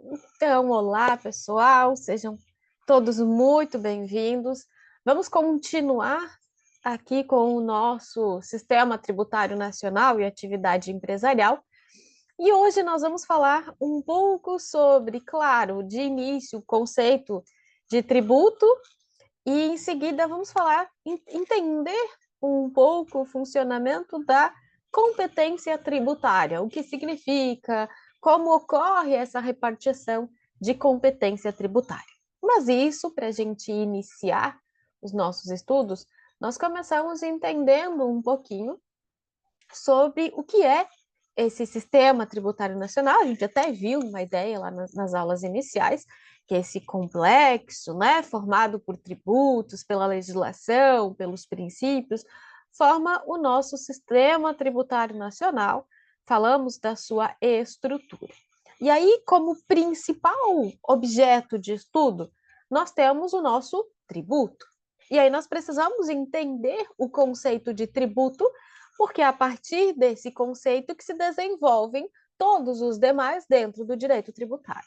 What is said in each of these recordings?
Então, olá, pessoal, sejam todos muito bem-vindos. Vamos continuar aqui com o nosso Sistema Tributário Nacional e Atividade Empresarial. E hoje nós vamos falar um pouco sobre, claro, de início, o conceito de tributo, e em seguida vamos falar, entender um pouco o funcionamento da competência tributária, o que significa, como ocorre essa repartição de competência tributária. Mas isso, para a gente iniciar os nossos estudos, nós começamos entendendo um pouquinho sobre o que é esse sistema tributário nacional. A gente até viu uma ideia lá nas aulas iniciais, que é esse complexo, né, formado por tributos, pela legislação, pelos princípios, forma o nosso sistema tributário nacional. Falamos da sua estrutura. E aí, como principal objeto de estudo, nós temos o nosso tributo. E aí nós precisamos entender o conceito de tributo, porque é a partir desse conceito que se desenvolvem todos os demais dentro do direito tributário.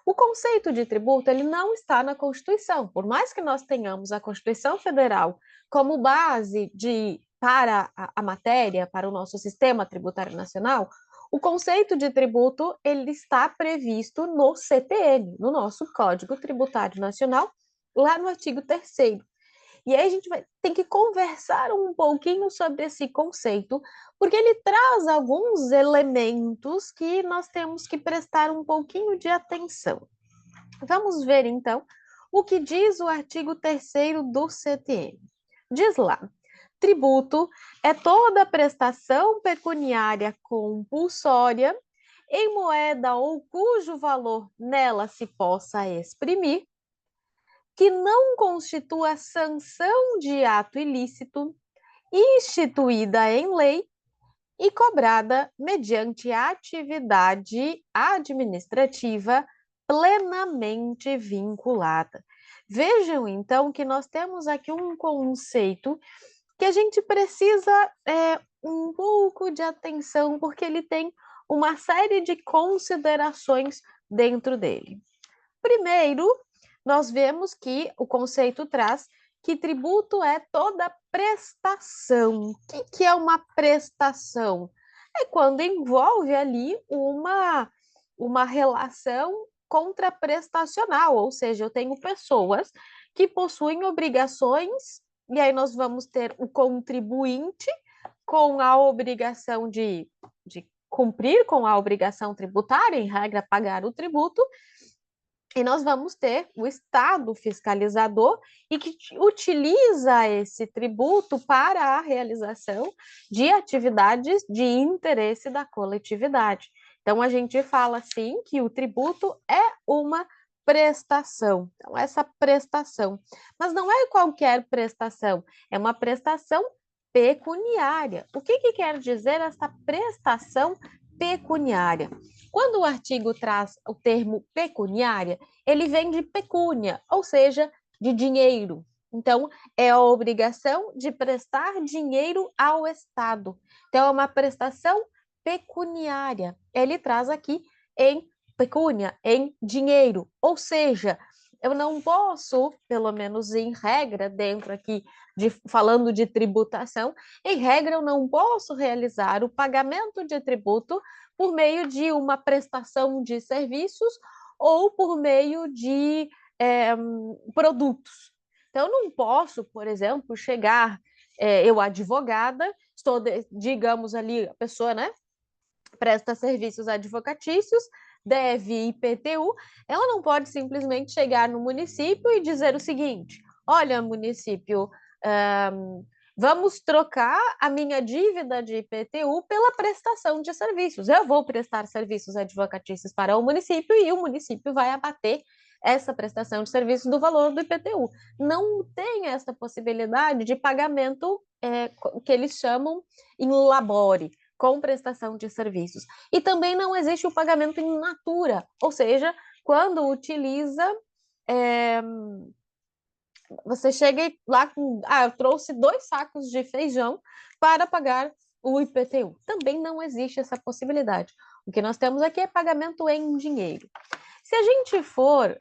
O conceito de tributo ele não está na Constituição. Por mais que nós tenhamos a Constituição Federal como base para a matéria, para o nosso sistema tributário nacional, o conceito de tributo ele está previsto no CTN, no nosso Código Tributário Nacional, lá no artigo 3º. E aí a gente tem que conversar um pouquinho sobre esse conceito, porque ele traz alguns elementos que nós temos que prestar um pouquinho de atenção. Vamos ver, então, o que diz o artigo 3º do CTN. Diz lá: tributo é toda prestação pecuniária compulsória em moeda ou cujo valor nela se possa exprimir, que não constitua sanção de ato ilícito, instituída em lei e cobrada mediante atividade administrativa plenamente vinculada. Vejam, então, que nós temos aqui um conceito que a gente precisa um pouco de atenção, porque ele tem uma série de considerações dentro dele. Primeiro, nós vemos que o conceito traz que tributo é toda prestação. O que é uma prestação? É quando envolve ali uma relação contraprestacional, ou seja, eu tenho pessoas que possuem obrigações, e aí nós vamos ter o contribuinte com a obrigação de cumprir com a obrigação tributária, em regra, pagar o tributo, e nós vamos ter o Estado fiscalizador e que utiliza esse tributo para a realização de atividades de interesse da coletividade. Então, a gente fala assim que o tributo é uma prestação. Então, essa prestação. Mas não é qualquer prestação, é uma prestação pecuniária. O que quer dizer essa prestação pecuniária? Quando o artigo traz o termo pecuniária, ele vem de pecúnia, ou seja, de dinheiro. Então, é a obrigação de prestar dinheiro ao Estado. Então, é uma prestação pecuniária. Ele traz aqui em pecúnia, em dinheiro. Ou seja, eu não posso, pelo menos em regra, dentro aqui falando de tributação, em regra, eu não posso realizar o pagamento de tributo por meio de uma prestação de serviços ou por meio de produtos. Então, eu não posso, por exemplo, chegar, eu advogada, digamos ali, a pessoa, né, presta serviços advocatícios, deve IPTU, ela não pode simplesmente chegar no município e dizer o seguinte: olha, município, vamos trocar a minha dívida de IPTU pela prestação de serviços. Eu vou prestar serviços advocatícios para o município e o município vai abater essa prestação de serviços do valor do IPTU. Não tem essa possibilidade de pagamento que eles chamam in labore, com prestação de serviços. E também não existe o pagamento in natura, ou seja, quando utiliza você chega lá com, eu trouxe 2 sacos de feijão para pagar o IPTU. Também não existe essa possibilidade. O que nós temos aqui é pagamento em dinheiro. Se a gente for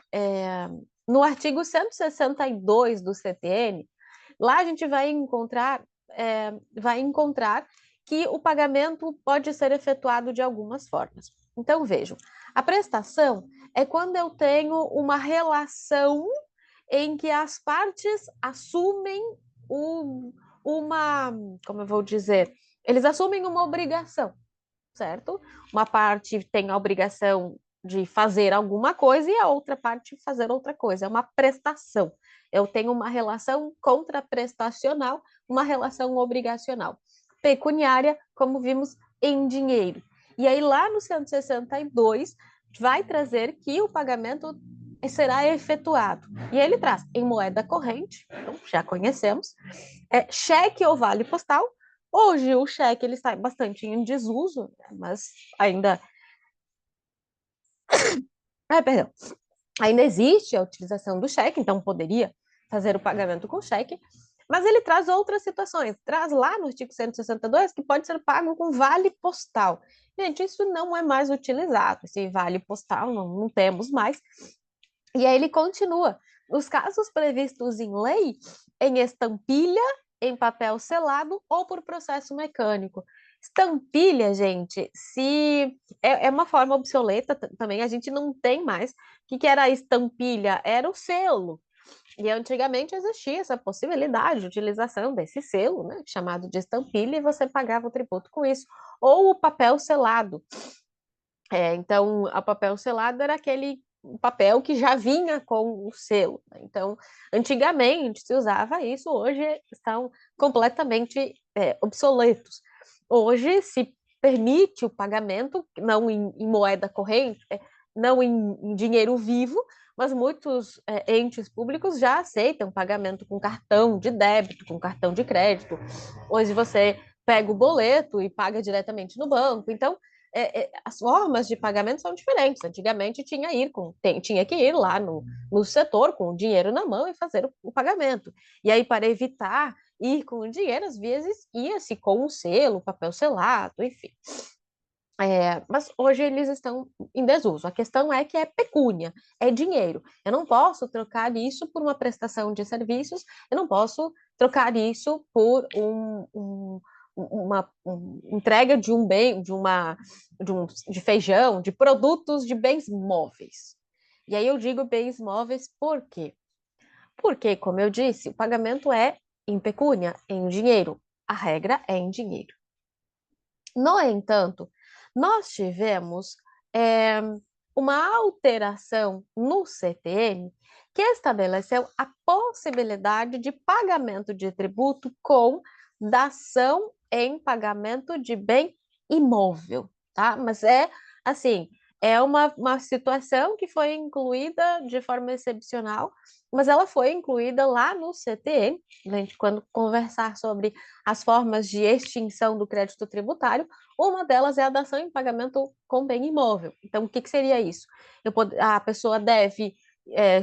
no artigo 162 do CTN, lá a gente vai encontrar que o pagamento pode ser efetuado de algumas formas. Então, vejam, a prestação é quando eu tenho uma relação em que as partes assumem uma, como eu vou dizer, eles assumem uma obrigação, certo? Uma parte tem a obrigação de fazer alguma coisa e a outra parte fazer outra coisa. É uma prestação. Eu tenho uma relação contraprestacional, uma relação obrigacional. Pecuniária, como vimos, em dinheiro. E aí, lá no 162, vai trazer que o pagamento será efetuado. E ele traz em moeda corrente, então já conhecemos, cheque ou vale postal. Hoje o cheque ele está bastante em desuso, mas ainda, perdão, ainda existe a utilização do cheque, então poderia fazer o pagamento com cheque, mas ele traz outras situações, traz lá no artigo 162 que pode ser pago com vale postal. Gente, isso não é mais utilizado, esse vale postal não temos mais. E aí ele continua. Os casos previstos em lei, em estampilha, em papel selado ou por processo mecânico. Estampilha, gente, se é uma forma obsoleta também, a gente não tem mais. O que era a estampilha? Era o selo. E antigamente existia essa possibilidade de utilização desse selo, né, chamado de estampilha, e você pagava o tributo com isso. Ou o papel selado. Então, o papel selado era aquele papel que já vinha com o selo. Então, antigamente se usava isso, hoje estão completamente obsoletos. Hoje se permite o pagamento, não em moeda corrente, não em dinheiro vivo, mas muitos entes públicos já aceitam pagamento com cartão de débito, com cartão de crédito. Hoje você pega o boleto e paga diretamente no banco. Então, as formas de pagamento são diferentes. Antigamente tinha que ir lá no setor com o dinheiro na mão e fazer o pagamento. E aí, para evitar ir com o dinheiro, às vezes ia-se com o selo, papel selado, enfim. Mas hoje eles estão em desuso. A questão é que é pecúnia, é dinheiro. Eu não posso trocar isso por uma prestação de serviços, eu não posso trocar isso por uma entrega de um bem, de feijão, de produtos de bens móveis. E aí eu digo bens móveis por quê? Porque, como eu disse, o pagamento é em pecúnia, em dinheiro. A regra é em dinheiro. No entanto, nós tivemos é, uma alteração no CTN que estabeleceu a possibilidade de pagamento de tributo com dação em pagamento de bem imóvel, tá? Mas assim, é uma situação que foi incluída de forma excepcional, mas ela foi incluída lá no CTN, a gente, quando conversar sobre as formas de extinção do crédito tributário, uma delas é a dação em pagamento com bem imóvel. Então, o que seria isso? A pessoa deve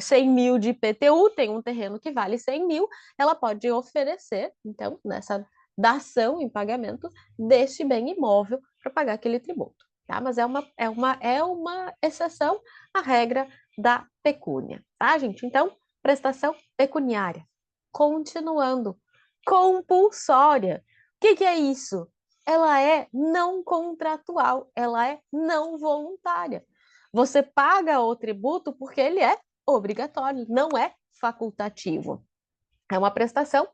100 mil de IPTU, tem um terreno que vale 100 mil, ela pode oferecer, então, nessa dação em pagamento deste bem imóvel para pagar aquele tributo. Tá? Mas é uma exceção à regra da pecúnia, tá, gente? Então, prestação pecuniária. Continuando, compulsória. O que é isso? Ela é não contratual, ela é não voluntária. Você paga o tributo porque ele é obrigatório, não é facultativo. É uma prestação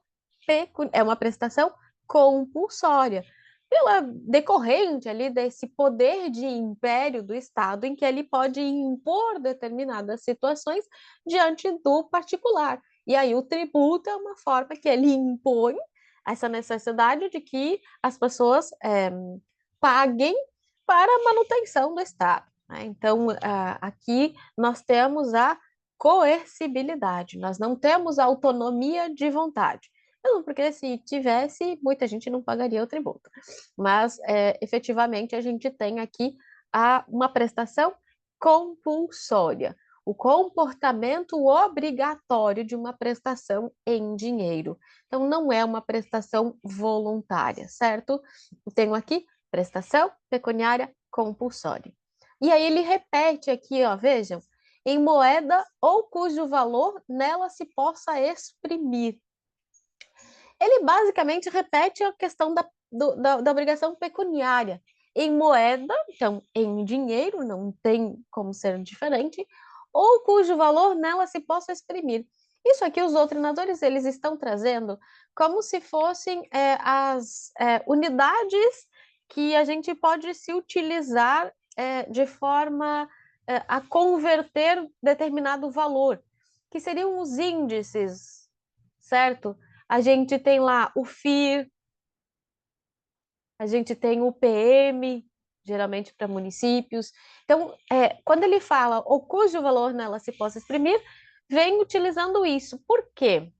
é uma prestação compulsória, pela decorrente ali desse poder de império do Estado em que ele pode impor determinadas situações diante do particular. E aí o tributo é uma forma que ele impõe essa necessidade de que as pessoas paguem para a manutenção do Estado, né? Então, aqui nós temos a coercibilidade, nós não temos autonomia de vontade. Não, porque se tivesse, muita gente não pagaria o tributo. Mas, efetivamente, a gente tem aqui uma prestação compulsória, o comportamento obrigatório de uma prestação em dinheiro. Então, não é uma prestação voluntária, certo? Tenho aqui prestação pecuniária compulsório. E aí ele repete aqui, ó, vejam, em moeda ou cujo valor nela se possa exprimir. Ele basicamente repete a questão da obrigação pecuniária. Em moeda, então em dinheiro, não tem como ser diferente, ou cujo valor nela se possa exprimir. Isso aqui os doutrinadores eles estão trazendo como se fossem as unidades que a gente pode se utilizar de forma a converter determinado valor, que seriam os índices, certo? A gente tem lá o FIR, a gente tem o PM, geralmente para municípios. Então, quando ele fala o cujo valor nela se possa exprimir, vem utilizando isso. Por quê?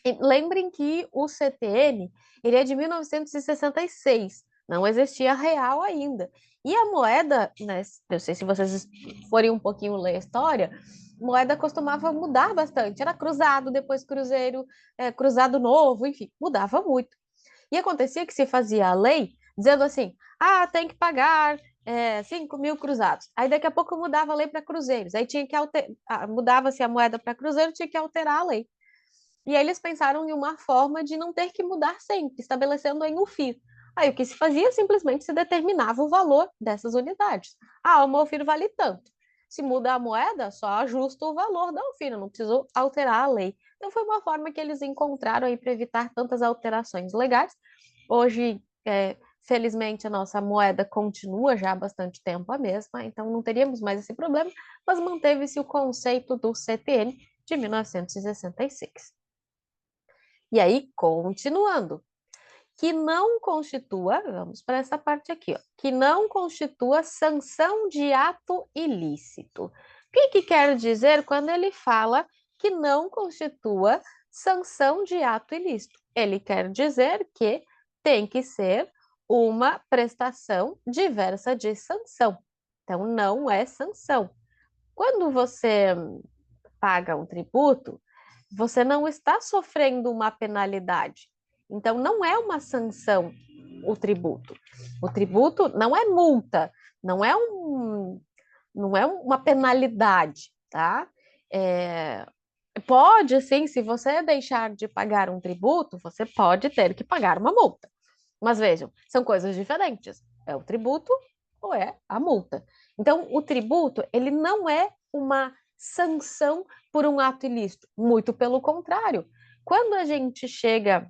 E lembrem que o CTN ele é de 1966, não existia real ainda. E a moeda, né, eu sei se vocês forem um pouquinho ler a história, moeda costumava mudar bastante. Era cruzado, depois cruzeiro, cruzado novo, enfim, mudava muito. E acontecia que se fazia a lei dizendo assim, tem que pagar 5 mil cruzados. Aí daqui a pouco mudava a lei para cruzeiros. Aí tinha que mudava-se a moeda para cruzeiro, tinha que alterar a lei. E aí eles pensaram em uma forma de não ter que mudar sempre, estabelecendo em um FIR. Aí o que se fazia simplesmente se determinava o valor dessas unidades. Uma UFIR vale tanto. Se muda a moeda, só ajusta o valor da UFIR, não precisou alterar a lei. Então foi uma forma que eles encontraram aí para evitar tantas alterações legais. Hoje, felizmente, a nossa moeda continua já há bastante tempo a mesma, então não teríamos mais esse problema, mas manteve-se o conceito do CTN de 1966. E aí, continuando, que não constitua, vamos para essa parte aqui, ó, que não constitua sanção de ato ilícito. O que quer dizer quando ele fala que não constitua sanção de ato ilícito? Ele quer dizer que tem que ser uma prestação diversa de sanção. Então, não é sanção. Quando você paga um tributo, você não está sofrendo uma penalidade. Então, não é uma sanção o tributo. O tributo não é multa, não é, não é uma penalidade, tá? Pode, sim, se você deixar de pagar um tributo, você pode ter que pagar uma multa. Mas vejam, são coisas diferentes. É o tributo ou é a multa. Então, o tributo, ele não é uma sanção por um ato ilícito. Muito pelo contrário. Quando a gente chega,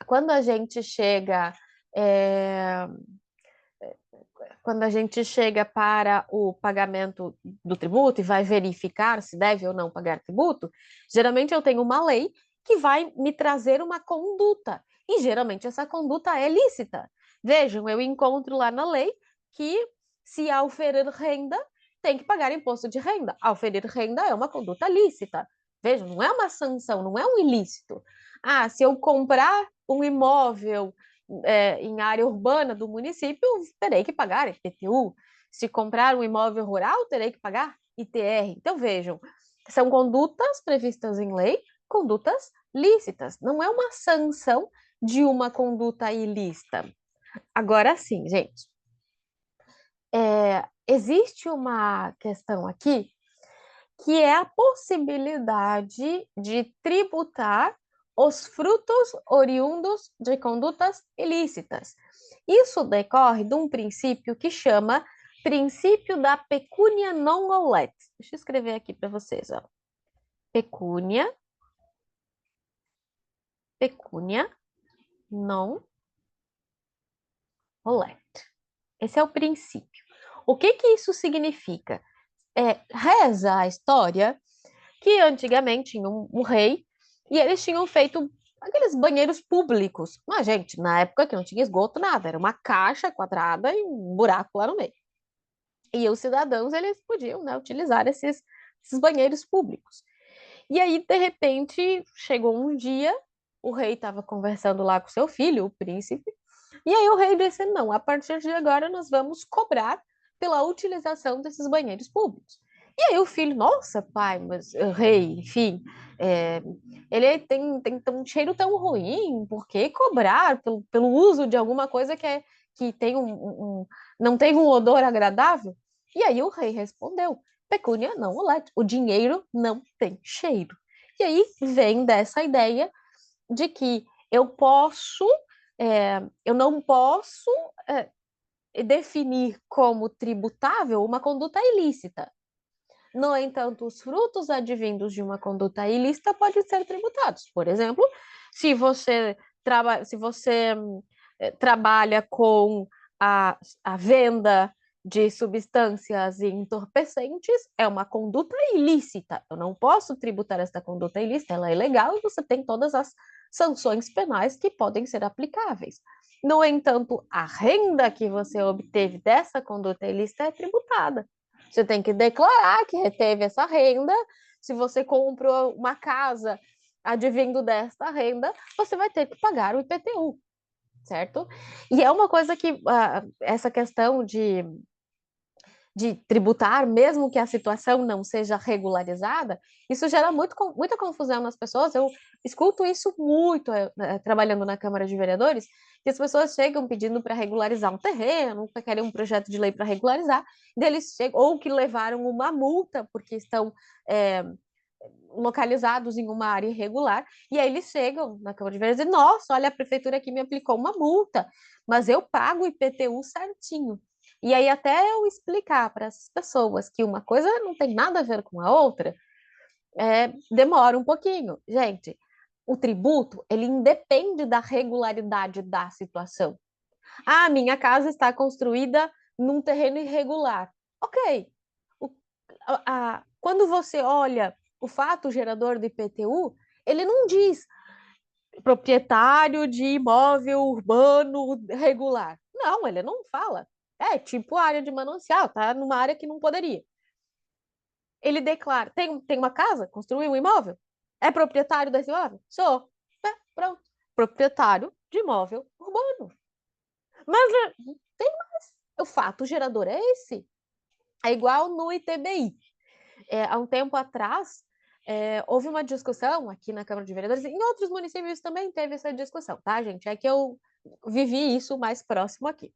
quando a gente chega, é, quando a gente chega para o pagamento do tributo e vai verificar se deve ou não pagar tributo, geralmente eu tenho uma lei que vai me trazer uma conduta. E geralmente essa conduta é lícita. Vejam, eu encontro lá na lei que se auferir renda, tem que pagar imposto de renda. Auferir renda é uma conduta lícita. Vejam, não é uma sanção, não é um ilícito. Se eu comprar um imóvel em área urbana do município, terei que pagar IPTU. Se comprar um imóvel rural, terei que pagar ITR. Então, vejam, são condutas previstas em lei, condutas lícitas. Não é uma sanção de uma conduta ilícita. Agora sim, gente, existe uma questão aqui que é a possibilidade de tributar os frutos oriundos de condutas ilícitas. Isso decorre de um princípio que chama princípio da pecúnia non olet. Deixa eu escrever aqui para vocês, ó. Pecúnia non olet. Esse é o princípio. O que isso significa? Reza a história que antigamente tinha um rei e eles tinham feito aqueles banheiros públicos. Mas, gente, na época que não tinha esgoto, nada, era uma caixa quadrada e um buraco lá no meio. E os cidadãos, eles podiam, né, utilizar esses banheiros públicos. E aí, de repente, chegou um dia, o rei estava conversando lá com seu filho, o príncipe, e aí o rei disse, não, a partir de agora nós vamos cobrar pela utilização desses banheiros públicos. E aí o filho, nossa, pai, mas rei, enfim, ele tem um cheiro tão ruim, por que cobrar pelo uso de alguma coisa que que tem não tem um odor agradável? E aí o rei respondeu, pecúnia não olet, o dinheiro não tem cheiro. E aí vem dessa ideia de que eu não posso definir como tributável uma conduta ilícita. No entanto, os frutos advindos de uma conduta ilícita podem ser tributados. Por exemplo, se você, trabalha com a venda de substâncias entorpecentes, é uma conduta ilícita. Eu não posso tributar esta conduta ilícita, ela é legal e você tem todas as sanções penais que podem ser aplicáveis. No entanto, a renda que você obteve dessa conduta ilícita é tributada. Você tem que declarar que reteve essa renda. Se você comprou uma casa advindo desta renda, você vai ter que pagar o IPTU, certo? E é uma coisa que essa questão de tributar, mesmo que a situação não seja regularizada, isso gera muita confusão nas pessoas. Eu escuto isso muito trabalhando na Câmara de Vereadores, que as pessoas chegam pedindo para regularizar um terreno, para querer um projeto de lei para regularizar, deles chegam, ou que levaram uma multa porque estão localizados em uma área irregular, e aí eles chegam na Câmara de Vereadores e dizem, nossa, olha, a prefeitura aqui me aplicou uma multa, mas eu pago o IPTU certinho. E aí até eu explicar para essas pessoas que uma coisa não tem nada a ver com a outra, demora um pouquinho. Gente, o tributo, ele independe da regularidade da situação. Ah, minha casa está construída num terreno irregular. Ok. O, quando você olha o fato gerador do IPTU, ele não diz proprietário de imóvel urbano regular. Não, ele não fala. É tipo área de manancial, tá numa área que não poderia. Ele declara, tem uma casa, construiu um imóvel? É proprietário desse imóvel? Sou. Pronto. Proprietário de imóvel urbano. Mas tem mais. O fato gerador é esse. É igual no ITBI. Há um tempo atrás, houve uma discussão aqui na Câmara de Vereadores, em outros municípios também teve essa discussão, tá, gente? É que eu vivi isso mais próximo aqui.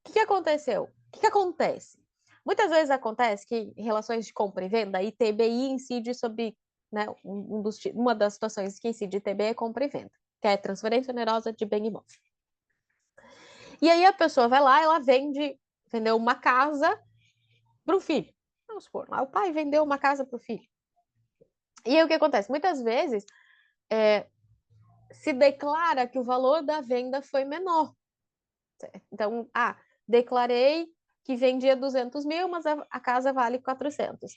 O que aconteceu? O que acontece? Muitas vezes acontece que em relações de compra e venda, a ITBI incide sobre, né, uma das situações que incide ITBI é compra e venda, que é transferência onerosa de bem imóvel. E aí a pessoa vai lá, ela vendeu uma casa para o filho. Vamos supor, lá o pai vendeu uma casa para o filho. E aí o que acontece? Muitas vezes se declara que o valor da venda foi menor. Então, declarei que vendia 200 mil, mas a casa vale 400.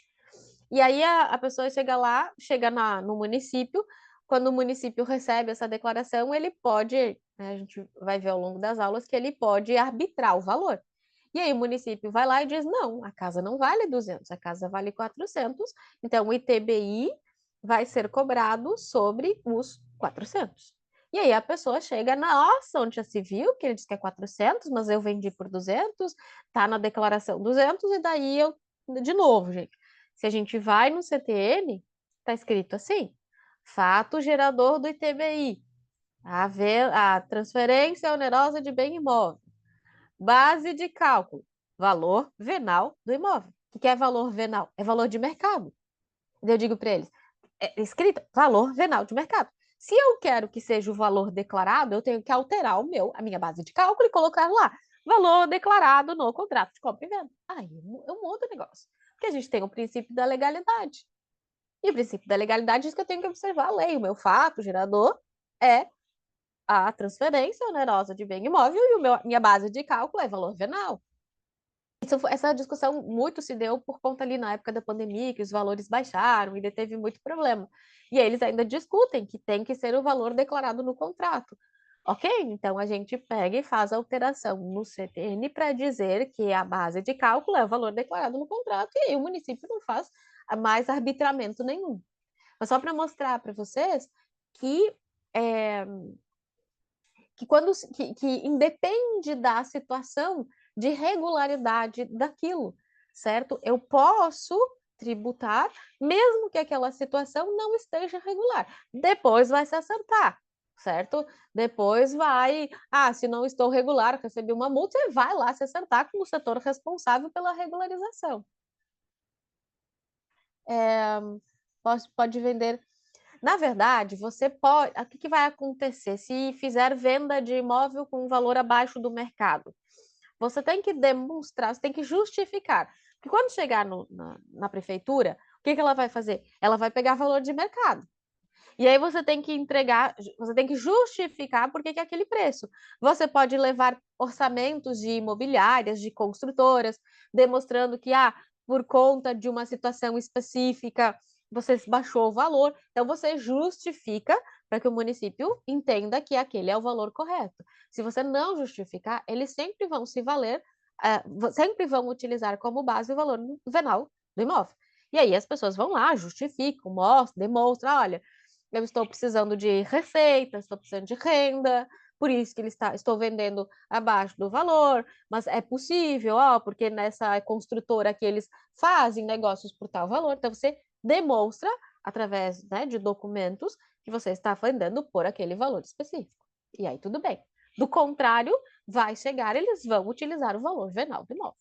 E aí a pessoa chega no município, quando o município recebe essa declaração, ele pode, né, a gente vai ver ao longo das aulas, que ele pode arbitrar o valor. E aí o município vai lá e diz, não, a casa não vale 200, a casa vale 400, então o ITBI vai ser cobrado sobre os 400. E aí a pessoa chega, nossa, onde já se viu que ele diz que é 400, mas eu vendi por 200, tá na declaração 200, e daí de novo, gente, se a gente vai no CTN, tá escrito assim, fato gerador do ITBI, a transferência onerosa de bem imóvel, base de cálculo, valor venal do imóvel. O que é valor venal? É valor de mercado. Eu digo para eles, é escrito valor venal de mercado. Se eu quero que seja o valor declarado, eu tenho que alterar a minha base de cálculo e colocar lá valor declarado no contrato de compra e venda. Aí eu mudo o negócio. Porque a gente tem o princípio da legalidade. E o princípio da legalidade diz que eu tenho que observar a lei. O meu fato gerador é a transferência onerosa de bem imóvel e minha base de cálculo é valor venal. Essa discussão muito se deu por conta ali na época da pandemia, que os valores baixaram e teve muito problema. E aí eles ainda discutem que tem que ser o valor declarado no contrato. Ok? Então a gente pega e faz a alteração no CTN para dizer que a base de cálculo é o valor declarado no contrato, e aí o município não faz mais arbitramento nenhum. Mas só para mostrar para vocês que é, que independe da situação de regularidade daquilo, certo? Eu posso tributar, mesmo que aquela situação não esteja regular. Depois vai se acertar. certo? Depois vai, se não estou regular, recebi uma multa, você vai lá se acertar com o setor responsável pela regularização. Pode vender. Na verdade, você pode. O que vai acontecer se fizer venda de imóvel com um valor abaixo do mercado? Você tem que demonstrar, você tem que justificar. Porque quando chegar na prefeitura, o que ela vai fazer? Ela vai pegar valor de mercado. E aí você tem que entregar, você tem que justificar por que é aquele preço. Você pode levar orçamentos de imobiliárias, de construtoras, demonstrando que, por conta de uma situação específica, você baixou o valor. Então, você justifica para que o município entenda que aquele é o valor correto. Se você não justificar, eles sempre vão se valer, sempre vão utilizar como base o valor venal do imóvel. E aí as pessoas vão lá, justificam, mostram, demonstram, olha, eu estou precisando de receita, estou precisando de renda, por isso que estou vendendo abaixo do valor, mas é possível, porque nessa construtora aqui eles fazem negócios por tal valor, então você demonstra, através, né, de documentos, que você está vendendo por aquele valor específico. E aí tudo bem. Do contrário, vai chegar, eles vão utilizar o valor venal do imóvel.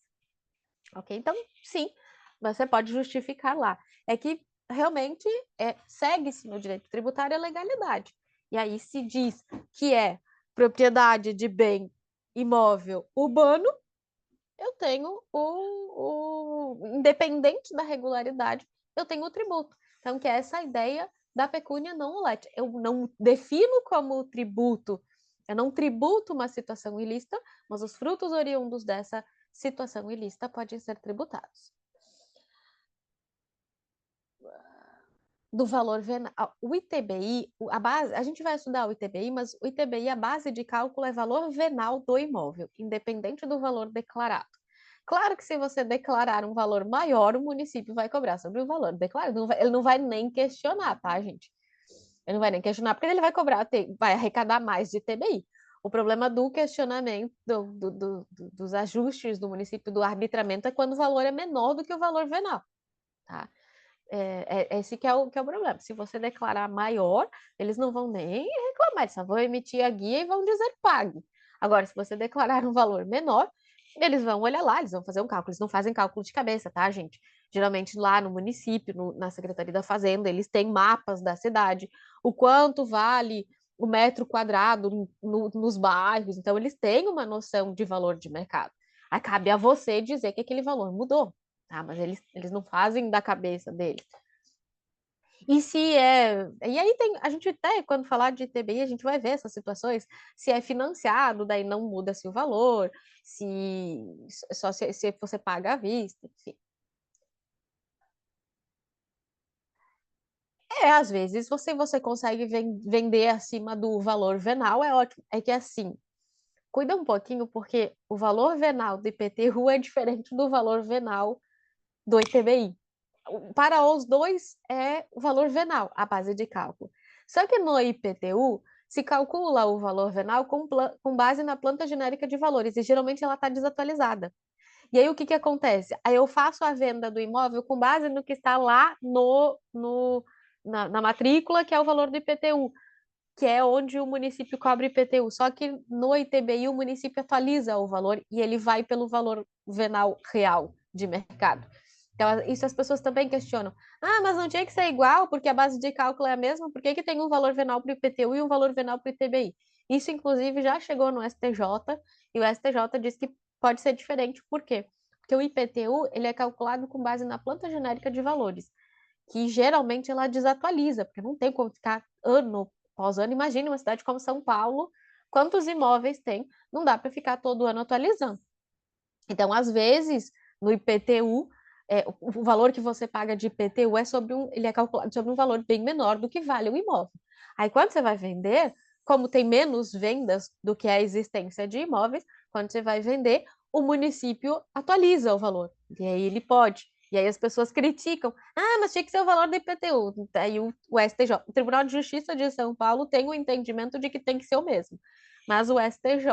Ok? Então, sim, você pode justificar lá. É que realmente segue-se no direito tributário a legalidade. E aí se diz que é propriedade de bem imóvel urbano, eu tenho independente da regularidade, eu tenho o tributo. Então, que é essa ideia da pecúnia não ulete. Eu não defino como tributo, eu não tributo uma situação ilícita, mas os frutos oriundos dessa situação ilícita podem ser tributados. Do valor venal. O ITBI, a base, a gente vai estudar o ITBI, mas o ITBI, a base de cálculo é valor venal do imóvel, independente do valor declarado. Claro que se você declarar um valor maior, o município vai cobrar sobre o valor declarado. Ele não vai nem questionar, tá, gente? Ele não vai nem questionar, porque ele vai cobrar, vai arrecadar mais de ITBI. O problema do questionamento, dos ajustes do município, do arbitramento, é quando o valor é menor do que o valor venal, tá? Esse que é o problema. Se você declarar maior, eles não vão nem reclamar, eles só vão emitir a guia e vão dizer pague. Agora, se você declarar um valor menor, eles vão olhar lá, eles vão fazer um cálculo. Eles não fazem cálculo de cabeça, tá, gente? Geralmente lá no município, na Secretaria da Fazenda, eles têm mapas da cidade, o quanto vale o metro quadrado nos bairros. Então, eles têm uma noção de valor de mercado. Aí cabe a você dizer que aquele valor mudou, tá? Mas eles não fazem da cabeça deles. E se é. E aí a gente até, quando falar de TBI, a gente vai ver essas situações, se é financiado, daí não muda-se o valor, se você paga à vista, enfim. Às vezes você consegue vender acima do valor venal, é ótimo. É que assim, cuida um pouquinho, porque o valor venal do IPTU é diferente do valor venal do ITBI. Para os dois é o valor venal, a base de cálculo. Só que no IPTU se calcula o valor venal com base na planta genérica de valores, e geralmente ela está desatualizada. E aí o que acontece? Aí eu faço a venda do imóvel com base no que está lá na matrícula, que é o valor do IPTU, que é onde o município cobra IPTU. Só que no ITBI o município atualiza o valor e ele vai pelo valor venal real de mercado. Então, isso as pessoas também questionam. Mas não tinha que ser igual, porque a base de cálculo é a mesma? Por que que tem um valor venal para o IPTU e um valor venal para o ITBI? Isso, inclusive, já chegou no STJ, e o STJ diz que pode ser diferente. Por quê? Porque o IPTU ele é calculado com base na planta genérica de valores, que geralmente ela desatualiza, porque não tem como ficar ano após ano. Imagine uma cidade como São Paulo, quantos imóveis tem, não dá para ficar todo ano atualizando. Então, às vezes, no IPTU, o valor que você paga de IPTU ele é calculado sobre um valor bem menor do que vale o imóvel. Aí, quando você vai vender, como tem menos vendas do que a existência de imóveis, quando você vai vender, o município atualiza o valor. E aí ele pode. E aí as pessoas criticam. Mas tinha que ser o valor do IPTU. Aí o STJ, o Tribunal de Justiça de São Paulo, tem o entendimento de que tem que ser o mesmo. Mas o STJ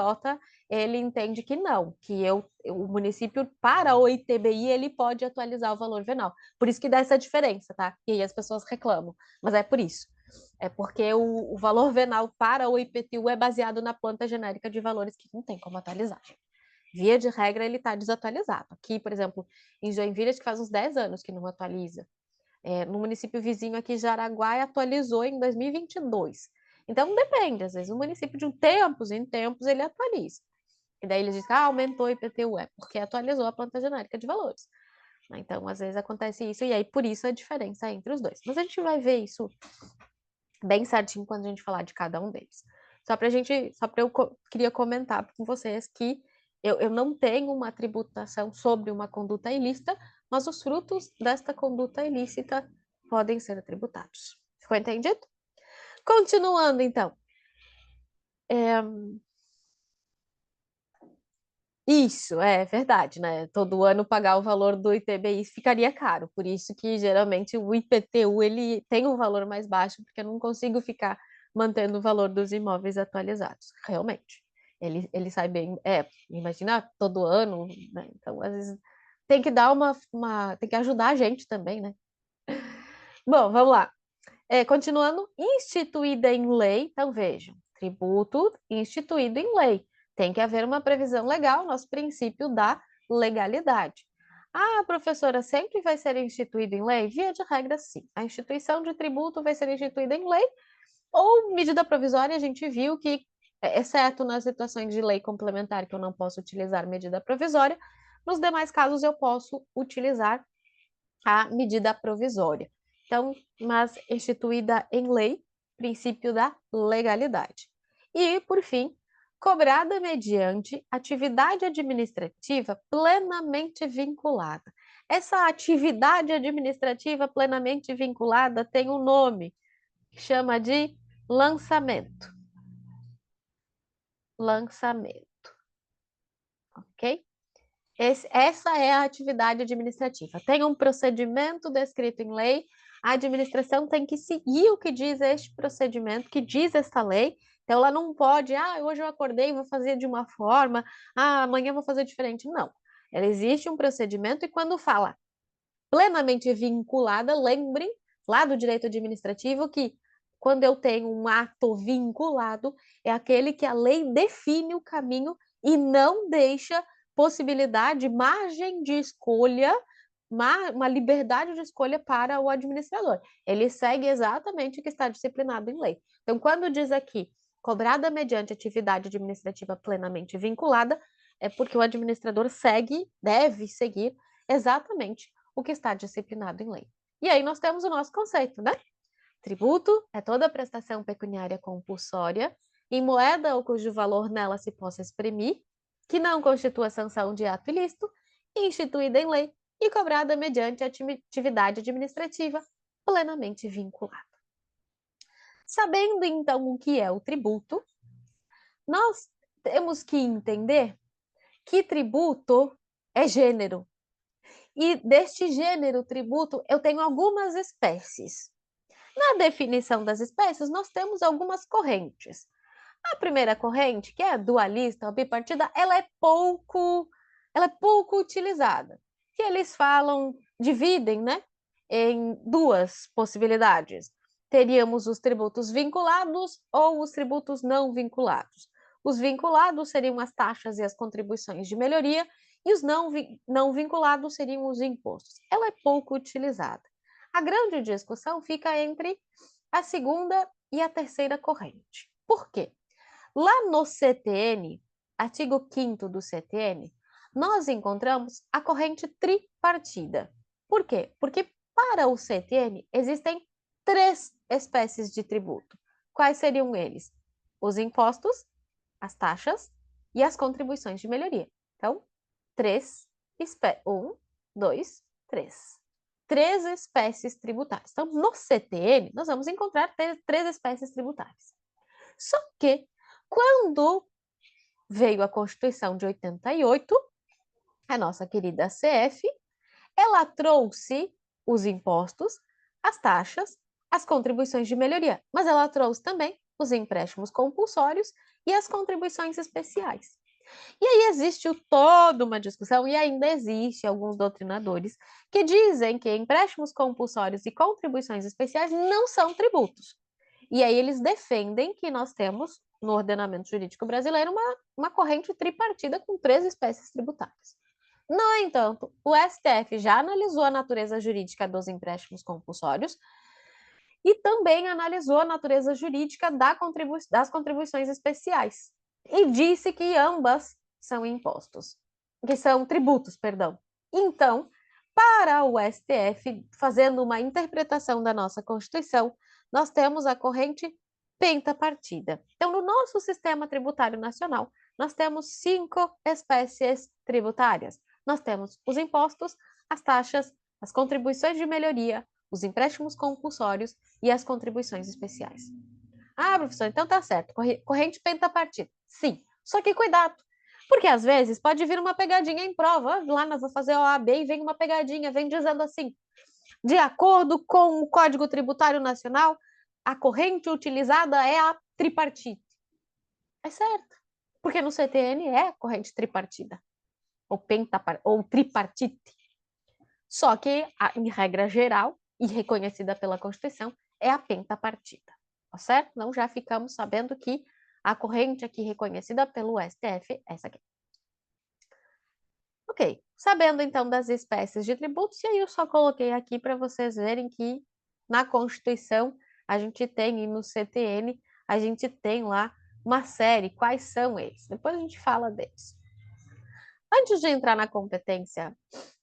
ele entende que não, que o município, para o ITBI, ele pode atualizar o valor venal. Por isso que dá essa diferença, tá? E aí as pessoas reclamam, mas é por isso. É porque o valor venal para o IPTU é baseado na planta genérica de valores que não tem como atualizar. Via de regra, ele está desatualizado. Aqui, por exemplo, em Joinville, acho que faz uns 10 anos que não atualiza. No município vizinho aqui, Jaraguá, atualizou em 2022. Então, depende. Às vezes, o município, de tempos em tempos, ele atualiza. E daí ele diz que aumentou o IPTU, é porque atualizou a planta genérica de valores. Então, às vezes acontece isso, e aí por isso a diferença entre os dois. Mas a gente vai ver isso bem certinho quando a gente falar de cada um deles. Queria comentar com vocês que eu não tenho uma tributação sobre uma conduta ilícita, mas os frutos desta conduta ilícita podem ser tributados. Ficou entendido? Continuando, então. Isso, é verdade, né? Todo ano pagar o valor do ITBI ficaria caro, por isso que geralmente o IPTU ele tem um valor mais baixo, porque eu não consigo ficar mantendo o valor dos imóveis atualizados, realmente. Ele sai bem, imagina todo ano, né? Então, às vezes, tem que dar tem que ajudar a gente também, né? Bom, vamos lá. Continuando, instituída em lei, então vejam, tributo instituído em lei. Tem que haver uma previsão legal, nosso princípio da legalidade. Ah, professora, sempre vai ser instituído em lei? Via de regra, sim. A instituição de tributo vai ser instituída em lei, ou medida provisória, a gente viu que, exceto nas situações de lei complementar, que eu não posso utilizar medida provisória, nos demais casos eu posso utilizar a medida provisória. Então, mas instituída em lei, princípio da legalidade. E, por fim, cobrada mediante atividade administrativa plenamente vinculada. Essa atividade administrativa plenamente vinculada tem um nome, que chama de lançamento. Lançamento. Ok? Essa é a atividade administrativa. Tem um procedimento descrito em lei, a administração tem que seguir o que diz este procedimento, que diz esta lei. Então, ela não pode, hoje eu acordei e vou fazer de uma forma, amanhã eu vou fazer diferente. Não. Ela existe um procedimento e quando fala plenamente vinculada, lembrem lá do direito administrativo que quando eu tenho um ato vinculado, é aquele que a lei define o caminho e não deixa possibilidade, margem de escolha, uma liberdade de escolha para o administrador. Ele segue exatamente o que está disciplinado em lei. Então, quando diz aqui, cobrada mediante atividade administrativa plenamente vinculada, é porque o administrador deve seguir exatamente o que está disciplinado em lei. E aí nós temos o nosso conceito, né? Tributo é toda prestação pecuniária compulsória em moeda ou cujo valor nela se possa exprimir, que não constitua sanção de ato ilícito, instituída em lei e cobrada mediante atividade administrativa plenamente vinculada. Sabendo então o que é o tributo, nós temos que entender que tributo é gênero. E deste gênero tributo, eu tenho algumas espécies. Na definição das espécies, nós temos algumas correntes. A primeira corrente, que é a dualista ou bipartida, ela é pouco utilizada. Que eles dividem, né, em duas possibilidades. Teríamos os tributos vinculados ou os tributos não vinculados. Os vinculados seriam as taxas e as contribuições de melhoria, e os não vinculados seriam os impostos. Ela é pouco utilizada. A grande discussão fica entre a segunda e a terceira corrente. Por quê? Lá no CTN, artigo 5º do CTN, nós encontramos a corrente tripartida. Por quê? Porque para o CTN existem 3 espécies de tributo. Quais seriam eles? Os impostos, as taxas e as contribuições de melhoria. Então, 1, 2, 3. 3 espécies tributárias. Então, no CTN, nós vamos encontrar 3 espécies tributárias. Só que, quando veio a Constituição de 88, a nossa querida CF, ela trouxe os impostos, as taxas, as contribuições de melhoria, mas ela trouxe também os empréstimos compulsórios e as contribuições especiais. E aí existe toda uma discussão, e ainda existe alguns doutrinadores que dizem que empréstimos compulsórios e contribuições especiais não são tributos. E aí eles defendem que nós temos, no ordenamento jurídico brasileiro, uma corrente tripartida com 3 espécies tributárias. No entanto, o STF já analisou a natureza jurídica dos empréstimos compulsórios e também analisou a natureza jurídica das contribuições especiais e disse que ambas são impostos, que são tributos, perdão. Então, para o STF, fazendo uma interpretação da nossa Constituição, nós temos a corrente pentapartida. Então, no nosso sistema tributário nacional, nós temos 5 espécies tributárias. Nós temos os impostos, as taxas, as contribuições de melhoria, os empréstimos compulsórios e as contribuições especiais. Ah, professor, então tá certo, corrente pentapartida. Sim, só que cuidado, porque às vezes pode vir uma pegadinha em prova. Lá nós vou fazer OAB e vem uma pegadinha, vem dizendo assim: de acordo com o Código Tributário Nacional, a corrente utilizada é a tripartite. É certo, porque no CTN é corrente tripartida, ou tripartite. Só que, em regra geral, e reconhecida pela Constituição, é a pentapartida, tá certo? Então já ficamos sabendo que a corrente aqui reconhecida pelo STF é essa aqui. Ok, sabendo então das espécies de tributos, e aí eu só coloquei aqui para vocês verem que na Constituição a gente tem, e no CTN a gente tem lá uma série, quais são eles? Depois a gente fala deles. Antes de entrar na competência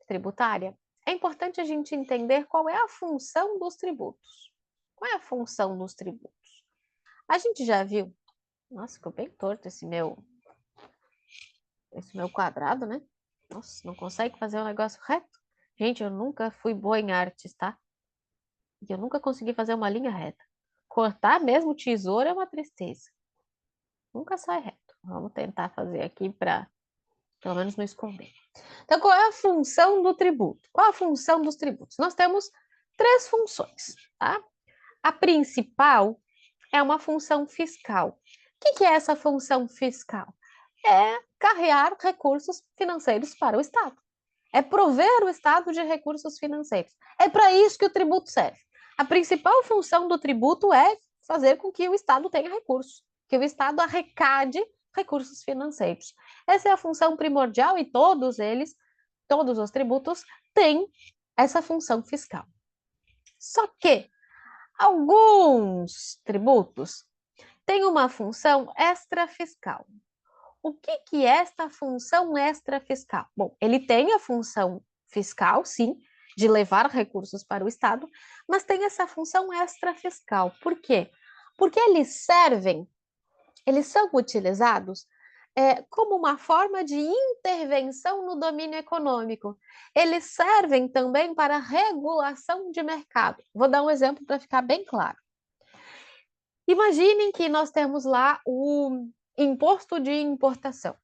tributária, é importante a gente entender qual é a função dos tributos. Qual é a função dos tributos? A gente já viu... Nossa, ficou bem torto esse meu quadrado, né? Nossa, não consegue fazer um negócio reto? Gente, eu nunca fui boa em artes, tá? E eu nunca consegui fazer uma linha reta. Cortar mesmo tesoura é uma tristeza. Nunca sai reto. Vamos tentar fazer aqui para, pelo menos, não esconder. Então, qual é a função do tributo? Qual a função dos tributos? Nós temos 3 funções, tá? A principal é uma função fiscal. O que é essa função fiscal? É carrear recursos financeiros para o Estado. É prover o Estado de recursos financeiros. É para isso que o tributo serve. A principal função do tributo é fazer com que o Estado tenha recursos, que o Estado arrecade recursos financeiros. Essa é a função primordial e todos os tributos têm essa função fiscal. Só que alguns tributos têm uma função extrafiscal. O que é esta função extrafiscal? Bom, ele tem a função fiscal, sim, de levar recursos para o Estado, mas tem essa função extrafiscal. Por quê? Porque eles são utilizados como uma forma de intervenção no domínio econômico. Eles servem também para regulação de mercado. Vou dar um exemplo para ficar bem claro. Imaginem que nós temos lá o imposto de importação.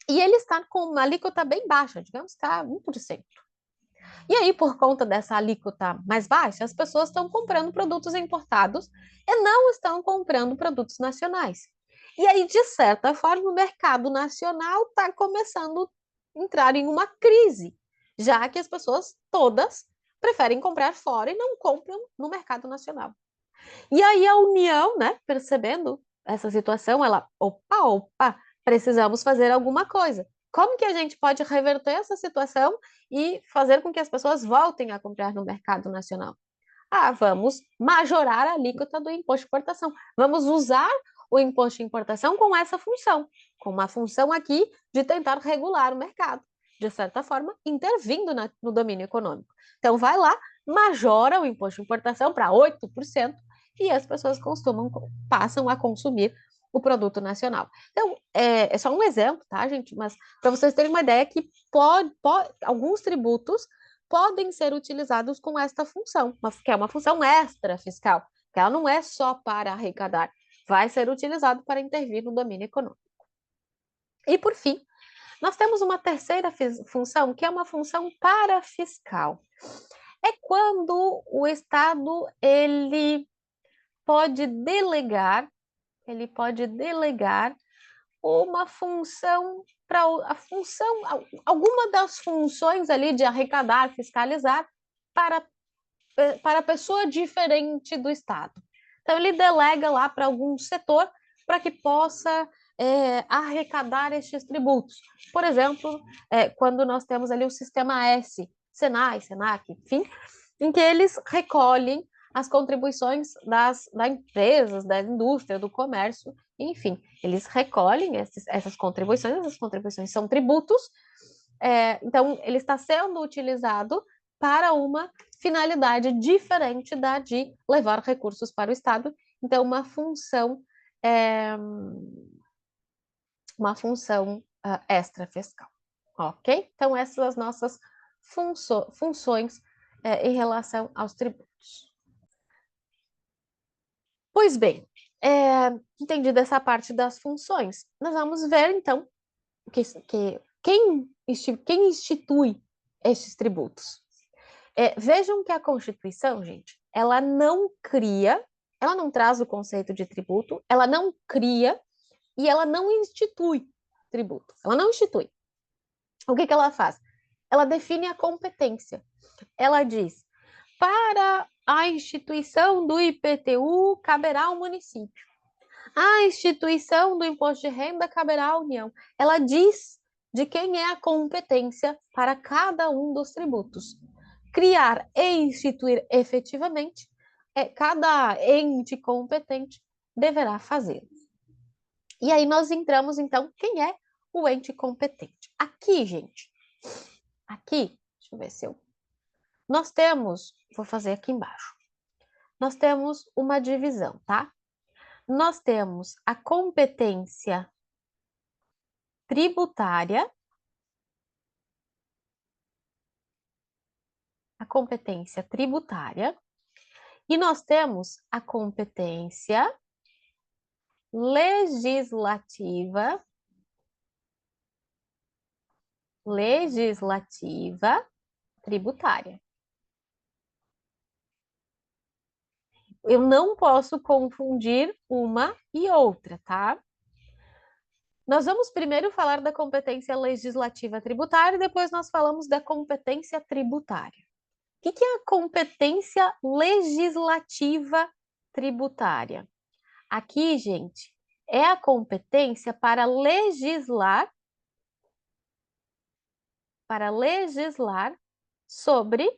E ele está com uma alíquota bem baixa, digamos que está 1%. E aí, por conta dessa alíquota mais baixa, as pessoas estão comprando produtos importados e não estão comprando produtos nacionais. E aí, de certa forma, o mercado nacional está começando a entrar em uma crise, já que as pessoas todas preferem comprar fora e não compram no mercado nacional. E aí a União, né, percebendo essa situação, ela, opa, precisamos fazer alguma coisa. Como que a gente pode reverter essa situação e fazer com que as pessoas voltem a comprar no mercado nacional? Ah, vamos majorar a alíquota do imposto de importação. Vamos usar o imposto de importação com essa função, com uma função aqui de tentar regular o mercado, de certa forma, intervindo no domínio econômico. Então, vai lá, majora o imposto de importação para 8%, e as pessoas passam a consumir o produto nacional. Então, é só um exemplo, tá, gente? Mas para vocês terem uma ideia que alguns tributos podem ser utilizados com esta função, que é uma função extra fiscal, que ela não é só para arrecadar, vai ser utilizado para intervir no domínio econômico. E, por fim, nós temos uma terceira função, que é uma função parafiscal. É quando o Estado ele pode delegar uma função para alguma das funções ali de arrecadar, fiscalizar para pessoa diferente do Estado. Então, ele delega lá para algum setor para que possa arrecadar estes tributos. Por exemplo, quando nós temos ali o sistema S, Senai, Senac, enfim, em que eles recolhem as contribuições das empresas, da indústria, do comércio, enfim, eles recolhem essas contribuições são tributos, então ele está sendo utilizado para uma finalidade diferente da de levar recursos para o Estado, então uma função extra fiscal, ok? Então essas são as nossas funções em relação aos tributos. Pois bem, entendida essa parte das funções, nós vamos ver, então, quem institui esses tributos. Vejam que a Constituição, gente, ela não traz o conceito de tributo, ela não cria e ela não institui tributo. Ela não institui. O que ela faz? Ela define a competência. Ela diz, para a instituição do IPTU, caberá ao município. A instituição do imposto de renda caberá à União. Ela diz de quem é a competência para cada um dos tributos. Criar e instituir efetivamente, cada ente competente deverá fazê-lo. E aí nós entramos, então, quem é o ente competente? Aqui, gente, deixa eu ver se eu... Nós temos, vou fazer aqui embaixo, nós temos uma divisão, tá? Nós temos a competência tributária, e nós temos a competência legislativa tributária. Eu não posso confundir uma e outra, tá? Nós vamos primeiro falar da competência legislativa tributária e depois nós falamos da competência tributária. O que é a competência legislativa tributária? Aqui, gente, é a competência para legislar sobre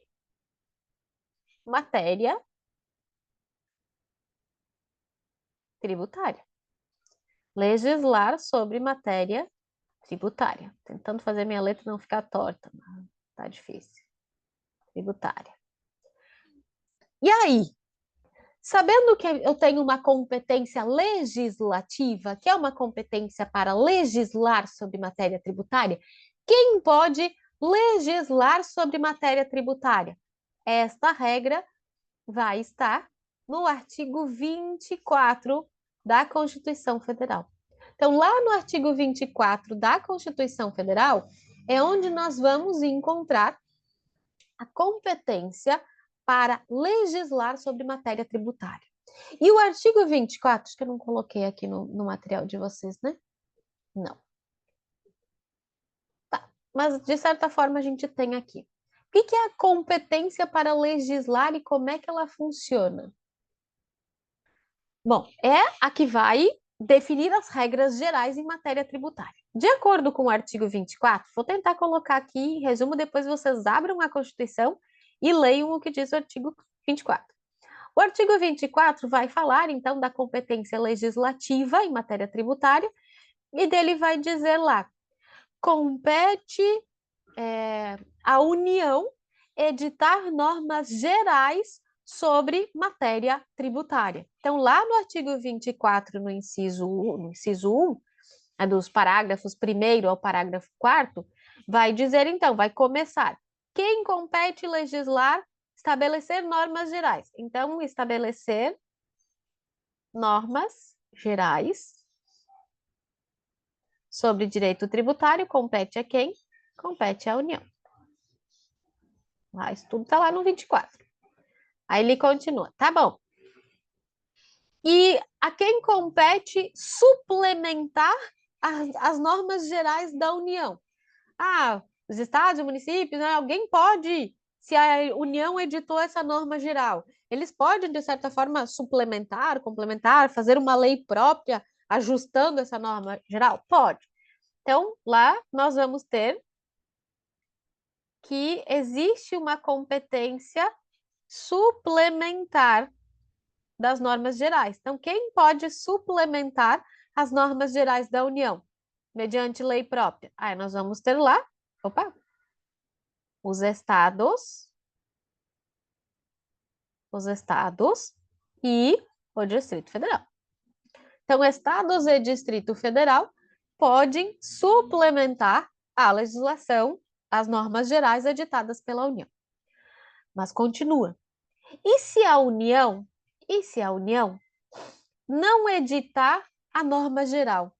matéria tributária. Legislar sobre matéria tributária. Tentando fazer minha letra não ficar torta, mas tá difícil. Tributária. E aí, sabendo que eu tenho uma competência legislativa, que é uma competência para legislar sobre matéria tributária, quem pode legislar sobre matéria tributária? Esta regra vai estar no artigo 24 da Constituição Federal. Então, lá no artigo 24 da Constituição Federal, é onde nós vamos encontrar a competência para legislar sobre matéria tributária. E o artigo 24, acho que eu não coloquei aqui no material de vocês, né? Não. Tá, mas de certa forma a gente tem aqui. O que é a competência para legislar e como é que ela funciona? Bom, é a que vai definir as regras gerais em matéria tributária. De acordo com o artigo 24, vou tentar colocar aqui em resumo, depois vocês abram a Constituição e leiam o que diz o artigo 24. O artigo 24 vai falar, então, da competência legislativa em matéria tributária, e dele vai dizer lá, compete à União editar normas gerais sobre matéria tributária. Então, lá no artigo 24, no inciso 1, dos parágrafos 1º ao parágrafo 4º, vai dizer, então, vai começar. Quem compete legislar, estabelecer normas gerais. Então, estabelecer normas gerais sobre direito tributário compete a quem? Compete à União. Isso tudo está lá no 24. Aí ele continua, tá bom. E a quem compete suplementar as normas gerais da União? Os estados, municípios, né? Alguém pode se a União editou essa norma geral, eles podem, de certa forma, suplementar, complementar, fazer uma lei própria ajustando essa norma geral? Pode. Então, lá nós vamos ter que existe uma competência suplementar das normas gerais. Então, quem pode suplementar as normas gerais da União mediante lei própria? Aí nós vamos ter lá, opa, os estados e o Distrito Federal. Então, estados e Distrito Federal podem suplementar a legislação, as normas gerais editadas pela União. Mas continua. E se a União não editar a norma geral?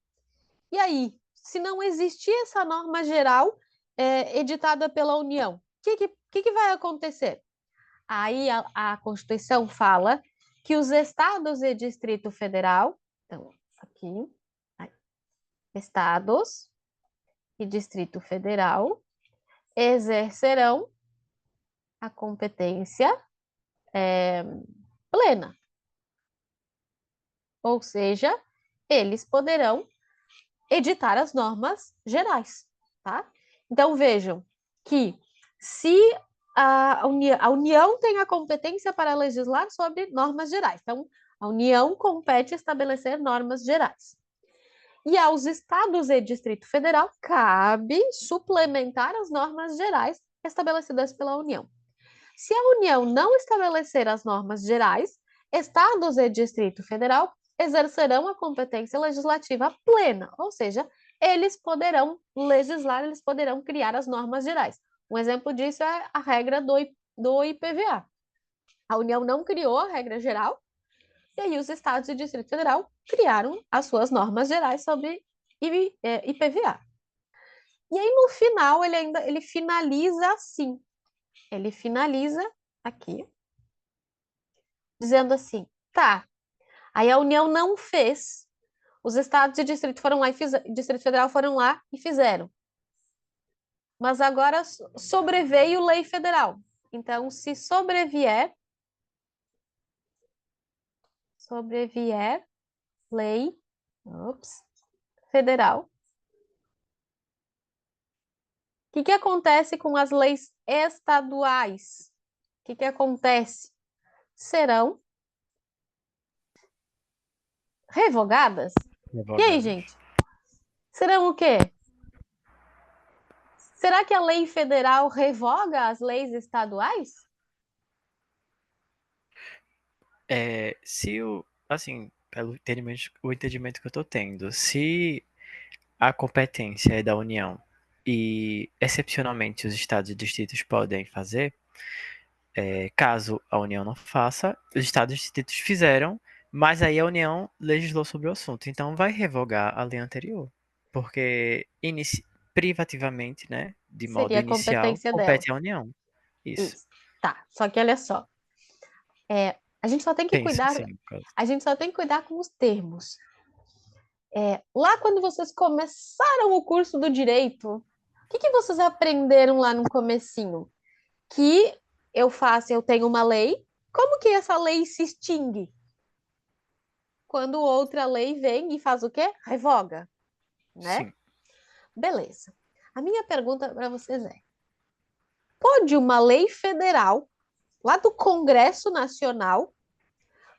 E aí, se não existir essa norma geral editada pela União, o que vai acontecer? Aí a Constituição fala que os estados e Distrito Federal, então, aqui, aí, estados e Distrito Federal exercerão a competência plena. Ou seja, eles poderão editar as normas gerais, tá? Então, vejam que se a União tem a competência para legislar sobre normas gerais. Então, a União compete estabelecer normas gerais. E aos estados e Distrito Federal cabe suplementar as normas gerais estabelecidas pela União. Se a União não estabelecer as normas gerais, estados e Distrito Federal exercerão a competência legislativa plena, ou seja, eles poderão legislar, eles poderão criar as normas gerais. Um exemplo disso é a regra do IPVA. A União não criou a regra geral, e aí os estados e Distrito Federal criaram as suas normas gerais sobre IPVA. E aí, no final, ele finaliza assim. Ele finaliza aqui, dizendo assim, tá, aí a União não fez, os estados e Distrito foram lá e Distrito Federal foram lá e fizeram. Mas agora sobreveio lei federal. Então, se sobrevier lei federal, o que acontece com as leis estaduais? O que acontece? Serão revogadas? E aí, gente? Serão o quê? Será que a lei federal revoga as leis estaduais? Assim, pelo entendimento que eu tô tendo, se a competência é da União e, excepcionalmente, os estados e distritos podem fazer, caso a União não faça, os estados e distritos fizeram, mas aí a União legislou sobre o assunto. Então vai revogar a lei anterior. Porque privativamente, né, de modo Seria a inicial, competência dela. compete à União. Isso. Isso. Tá. Só que olha só. A gente só tem que Penso cuidar. assim, no caso. A gente só tem que cuidar com os termos. Lá quando vocês começaram o curso do direito, o que vocês aprenderam lá no comecinho? Que eu tenho uma lei, como que essa lei se extingue? Quando outra lei vem e faz o quê? Revoga, né? Sim. Beleza. A minha pergunta para vocês é: pode uma lei federal, lá do Congresso Nacional,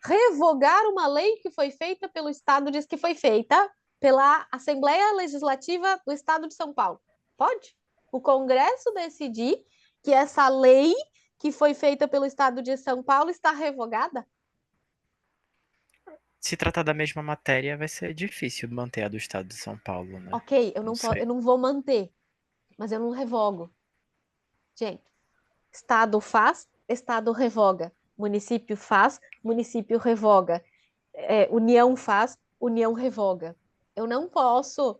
revogar uma lei que foi feita pelo Estado, diz que foi feita pela Assembleia Legislativa do Estado de São Paulo? Pode? O Congresso decidir que essa lei que foi feita pelo Estado de São Paulo está revogada? Se tratar da mesma matéria, vai ser difícil manter a do estado de São Paulo, né? Ok, Não eu sei. não vou manter, mas eu não revogo. Gente, Estado faz, Estado revoga. Município faz, município revoga. União faz, União revoga. Eu não posso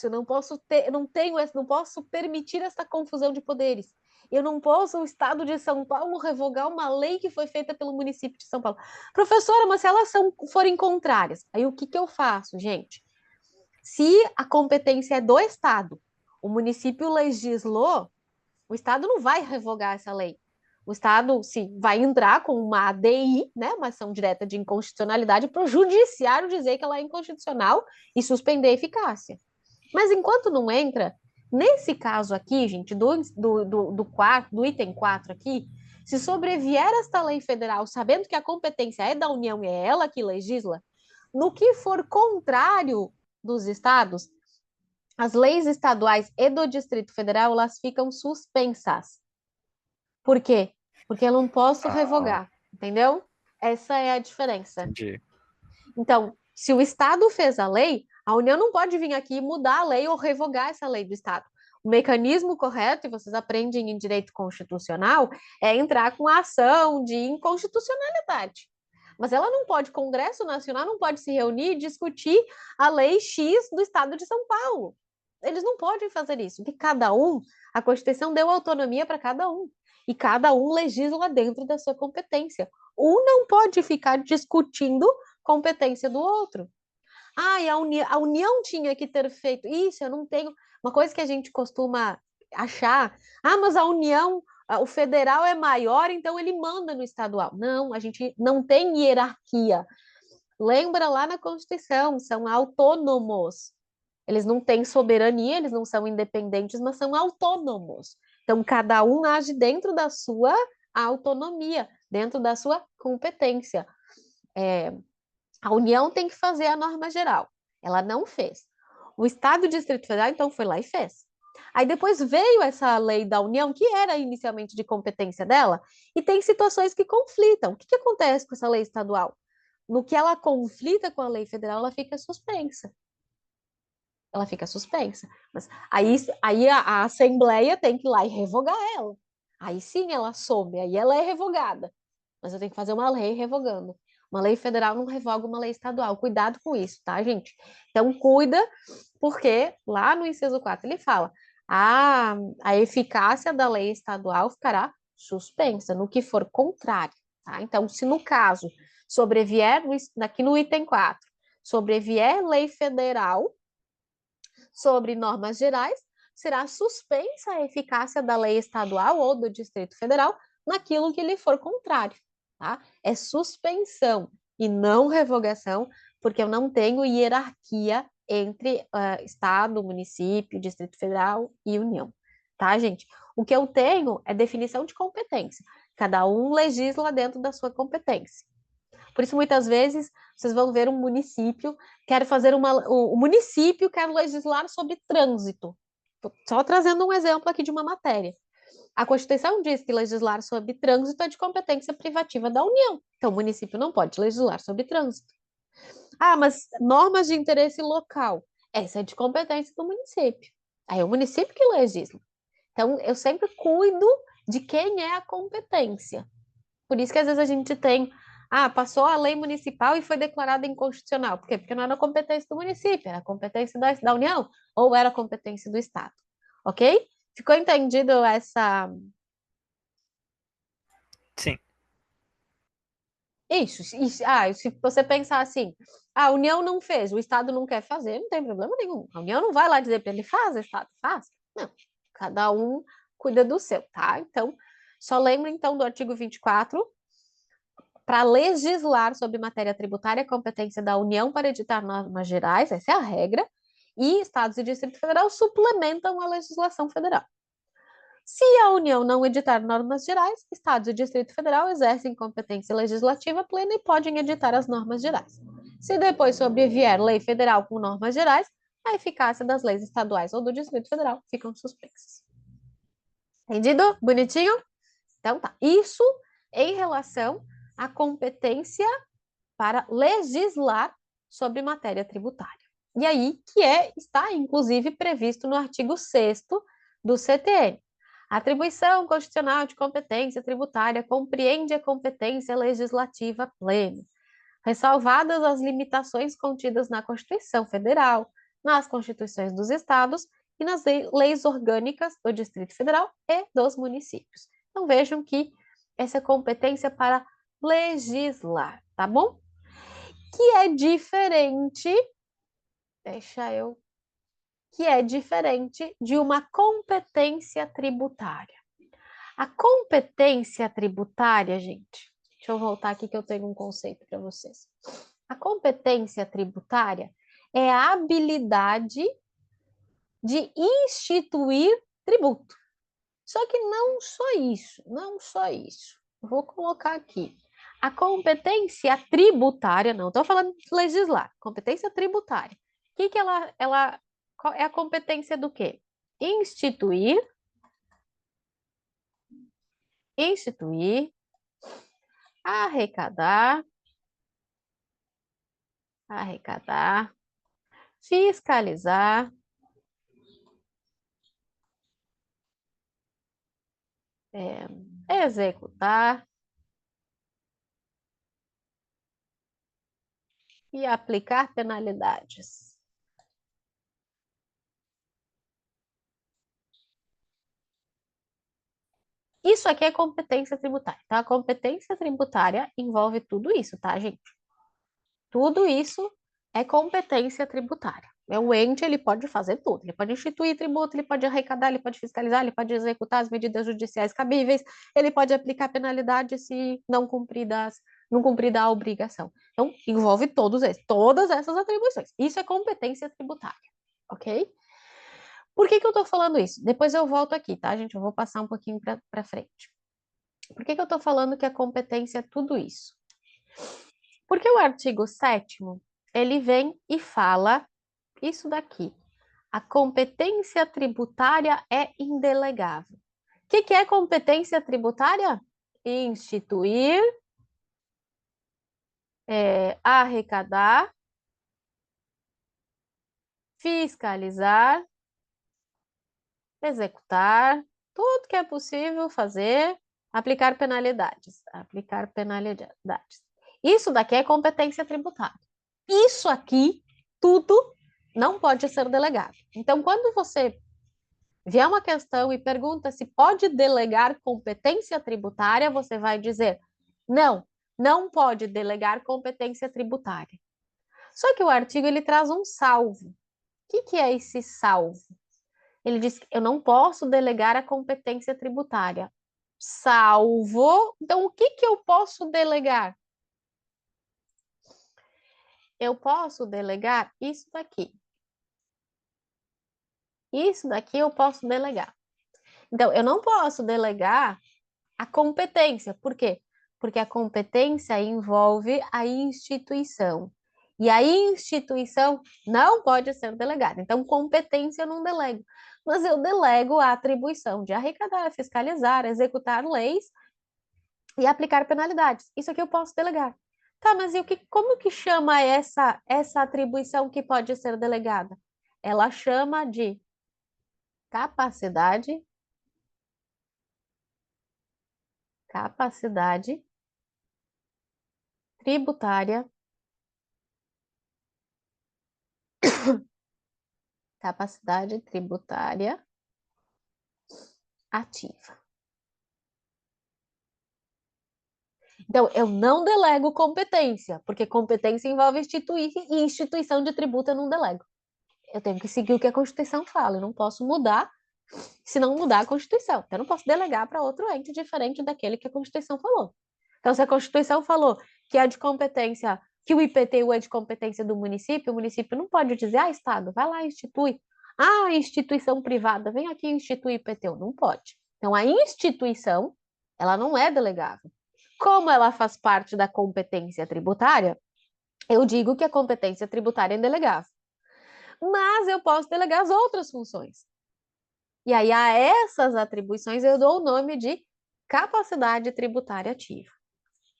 não posso ter, não tenho, não posso permitir essa confusão de poderes. Eu não posso, o Estado de São Paulo, revogar uma lei que foi feita pelo município de São Paulo. Professora, mas se elas forem contrárias, aí o que eu faço, gente? Se a competência é do Estado, o município legislou, O Estado não vai revogar essa lei. O Estado se vai entrar com uma ADI, né, uma ação direta de inconstitucionalidade, para o judiciário dizer que ela é inconstitucional e suspender a eficácia. Mas enquanto não entra, nesse caso aqui, gente, do item 4 aqui, se sobrevier esta lei federal, sabendo que a competência é da União e é ela que legisla, no que for contrário dos estados, as leis estaduais e do Distrito Federal, elas ficam suspensas. Por quê? Porque eu não posso Ah, revogar, entendeu? Essa é a diferença. entendi. Então, se o Estado fez a lei, a União não pode vir aqui mudar a lei ou revogar essa lei do Estado. O mecanismo correto, e vocês aprendem em direito constitucional, é entrar com a ação de inconstitucionalidade. Mas ela não pode, Congresso Nacional não pode se reunir e discutir a lei X do Estado de São Paulo. Eles não podem fazer isso, porque a Constituição deu autonomia para cada um, e cada um legisla dentro da sua competência. Um não pode ficar discutindo competência do outro. Ah, e a União tinha que ter feito isso, eu não tenho. Uma coisa que a gente costuma achar, mas a União, o federal é maior, então ele manda no estadual. Não, a gente não tem hierarquia. Lembra lá na Constituição, são autônomos. Eles não têm soberania, eles não são independentes, mas são autônomos. Então, cada um age dentro da sua autonomia, dentro da sua competência. A União tem que fazer a norma geral. Ela não fez. O Estado e o Distrito Federal, então, foi lá e fez. Aí depois veio essa lei da União, que era inicialmente de competência dela, e tem situações que conflitam. O que acontece com essa lei estadual? No que ela conflita com a lei federal, ela fica suspensa. Ela fica suspensa. Mas aí a Assembleia tem que ir lá e revogar ela. Aí sim ela some, aí ela é revogada. Mas eu tenho que fazer uma lei revogando. Uma lei federal não revoga uma lei estadual. Cuidado com isso, tá, gente? Então, cuida, porque lá no inciso 4 ele fala: a eficácia da lei estadual ficará suspensa no que for contrário, tá? Então, se no caso sobrevier, aqui no item 4, sobrevier lei federal sobre normas gerais, será suspensa a eficácia da lei estadual ou do Distrito Federal naquilo que lhe for contrário, tá? É suspensão e não revogação, porque eu não tenho hierarquia entre Estado, município, Distrito Federal e União, tá, gente? O que eu tenho é definição de competência. Cada um legisla dentro da sua competência. Por isso, muitas vezes, vocês vão ver um município quer fazer o município quer legislar sobre trânsito. Só trazendo um exemplo aqui de uma matéria. A Constituição diz que legislar sobre trânsito é de competência privativa da União. Então, o município não pode legislar sobre trânsito. Mas normas de interesse local. Essa é de competência do município. Aí é o município que legisla. Então, eu sempre cuido de quem é a competência. Por isso que às vezes a gente tem, passou a lei municipal e foi declarada inconstitucional. Por quê? Porque não era competência do município, era competência da União ou era competência do Estado. Ok? Ficou entendido essa. Sim. Isso. Se você pensar assim, a União não fez, o Estado não quer fazer, não tem problema nenhum. A União não vai lá dizer para ele, faz, o Estado faz. Não. Cada um cuida do seu, tá? Então, só lembra então do artigo 24. Para legislar sobre matéria tributária, competência da União para editar normas gerais, essa é a regra, e Estados e Distrito Federal suplementam a legislação federal. Se a União não editar normas gerais, Estados e Distrito Federal exercem competência legislativa plena e podem editar as normas gerais. Se depois sobrevier lei federal com normas gerais, a eficácia das leis estaduais ou do Distrito Federal ficam suspensas. Entendido? Bonitinho? Então tá. Isso em relação à competência para legislar sobre matéria tributária. E aí, está inclusive previsto no artigo 6º do CTN. A atribuição constitucional de competência tributária compreende a competência legislativa plena, ressalvadas as limitações contidas na Constituição Federal, nas Constituições dos Estados e nas leis orgânicas do Distrito Federal e dos municípios. Então vejam que essa é competência para legislar, tá bom? Que é diferente, que é diferente de uma competência tributária. A competência tributária, gente, deixa eu voltar aqui que eu tenho um conceito para vocês. A competência tributária é a habilidade de instituir tributo. Só que não só isso, não só isso. Vou colocar aqui. A competência tributária, não estou falando de legislar, competência tributária. O que qual é a competência do quê? Instituir, instituir, arrecadar, arrecadar, fiscalizar, executar e aplicar penalidades. Isso aqui é competência tributária, tá? A competência tributária envolve tudo isso, tá, gente? Tudo isso é competência tributária. O ente, ele pode fazer tudo. Ele pode instituir tributo, ele pode arrecadar, ele pode fiscalizar, ele pode executar as medidas judiciais cabíveis, ele pode aplicar penalidade se não cumprida a obrigação. Então, envolve todas essas atribuições. Isso é competência tributária, ok? Por que eu estou falando isso? Depois eu volto aqui, tá, gente? Eu vou passar um pouquinho para frente. Por que eu estou falando que a competência é tudo isso? Porque o artigo 7º, ele vem e fala isso daqui. A competência tributária é indelegável. O que é competência tributária? Instituir, arrecadar, fiscalizar, executar, tudo que é possível fazer, aplicar penalidades. Aplicar penalidades. Isso daqui é competência tributária. Isso aqui, tudo, não pode ser delegado. Então, quando você vier uma questão e pergunta se pode delegar competência tributária, você vai dizer: não, não pode delegar competência tributária. Só que o artigo ele traz um salvo. O que é esse salvo? Ele diz que eu não posso delegar a competência tributária, salvo. Então, o que eu posso delegar? Eu posso delegar isso daqui. Isso daqui eu posso delegar. Então, eu não posso delegar a competência. Por quê? Porque a competência envolve a instituição. E a instituição não pode ser delegada. Então, competência eu não delego. Mas eu delego a atribuição de arrecadar, fiscalizar, executar leis e aplicar penalidades. Isso aqui eu posso delegar. Tá, mas como que chama essa atribuição que pode ser delegada? Ela chama de capacidade, capacidade tributária, capacidade tributária ativa. Então, eu não delego competência, porque competência envolve instituir e instituição de tributo eu não delego. Eu tenho que seguir o que a Constituição fala, eu não posso mudar se não mudar a Constituição. Então, eu não posso delegar para outro ente diferente daquele que a Constituição falou. Então, se a Constituição falou que é de competência, que o IPTU é de competência do município, o município não pode dizer, Estado, vai lá, institui. Instituição privada, vem aqui instituir IPTU. Não pode. Então, a instituição, ela não é delegável. Como ela faz parte da competência tributária, eu digo que a competência tributária é indelegável. Mas eu posso delegar as outras funções. E aí, a essas atribuições, eu dou o nome de capacidade tributária ativa.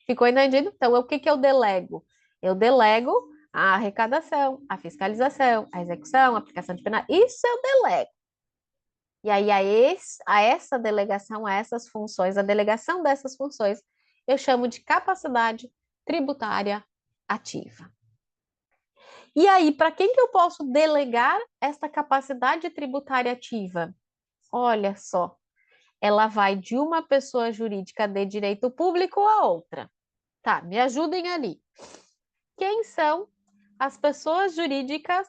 Ficou entendido? Então, o que eu delego? Eu delego a arrecadação, a fiscalização, a execução, a aplicação de pena. Isso eu delego. E aí, a essa delegação, a essas funções, a delegação dessas funções, eu chamo de capacidade tributária ativa. E aí, para quem que eu posso delegar esta capacidade tributária ativa? Olha só, ela vai de uma pessoa jurídica de direito público a outra. Tá, me ajudem ali. Quem são as pessoas jurídicas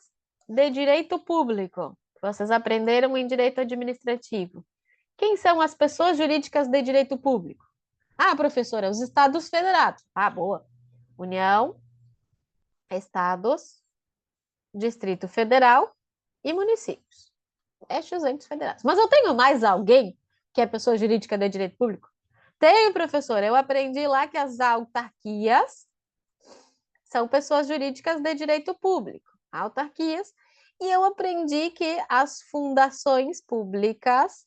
de direito público? Vocês aprenderam em direito administrativo. Quem são as pessoas jurídicas de direito público? Ah, professora, os estados federados. Ah, boa. União, estados, Distrito Federal e municípios. Estes entes federados. Mas eu tenho mais alguém que é pessoa jurídica de direito público? Tenho, professora. Eu aprendi lá que as autarquias são pessoas jurídicas de direito público. Autarquias. E eu aprendi que as fundações públicas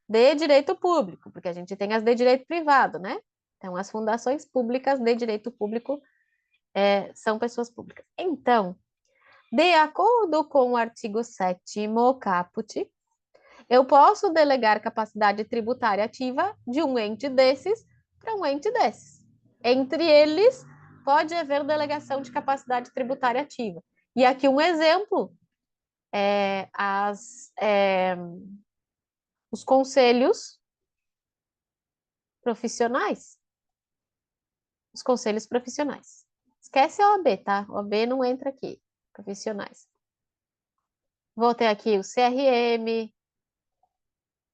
de direito público, porque a gente tem as de direito privado, né? Então, as fundações públicas de direito público são pessoas públicas. Então, de acordo com o artigo 7º caput, eu posso delegar capacidade tributária ativa de um ente desses para um ente desses. Entre eles, pode haver delegação de capacidade tributária ativa. E aqui um exemplo, os conselhos profissionais. Os conselhos profissionais. Esquece a OAB, tá? A OAB não entra aqui. Profissionais. Vou ter aqui o CRM,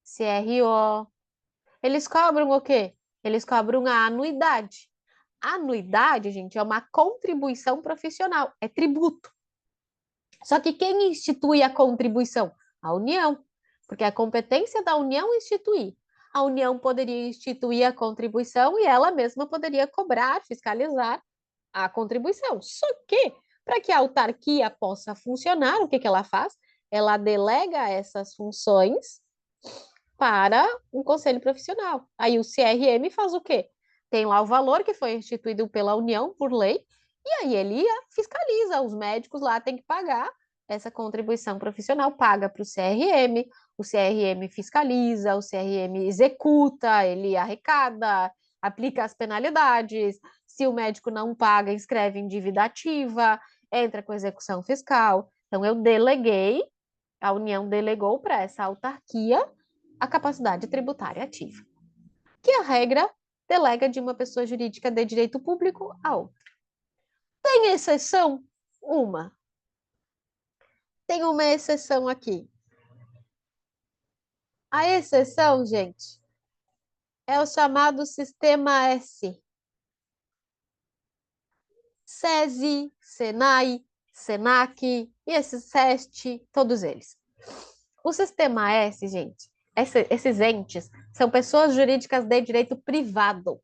CRO. Eles cobram o quê? Eles cobram a anuidade. A anuidade, gente, é uma contribuição profissional, é tributo. Só que quem institui a contribuição? A União, porque é a competência da União instituir. A União poderia instituir a contribuição e ela mesma poderia cobrar, fiscalizar a contribuição. Só que, para que a autarquia possa funcionar, o que, que ela faz? Ela delega essas funções para um conselho profissional. Aí o CRM faz o quê? Tem lá o valor que foi instituído pela União por lei, e aí ele fiscaliza, os médicos lá têm que pagar essa contribuição profissional, paga para o CRM fiscaliza, o CRM executa, ele arrecada, aplica as penalidades, se o médico não paga, inscreve em dívida ativa, entra com execução fiscal. Então, eu deleguei, a União delegou para essa autarquia a capacidade tributária ativa, que a regra delega de uma pessoa jurídica de direito público a outra. Tem exceção? Uma. Tem uma exceção aqui. A exceção, gente, é o chamado Sistema S. SESI, SENAI, SENAC, e esses SEST, todos eles. O Sistema S, gente, esses entes são pessoas jurídicas de direito privado,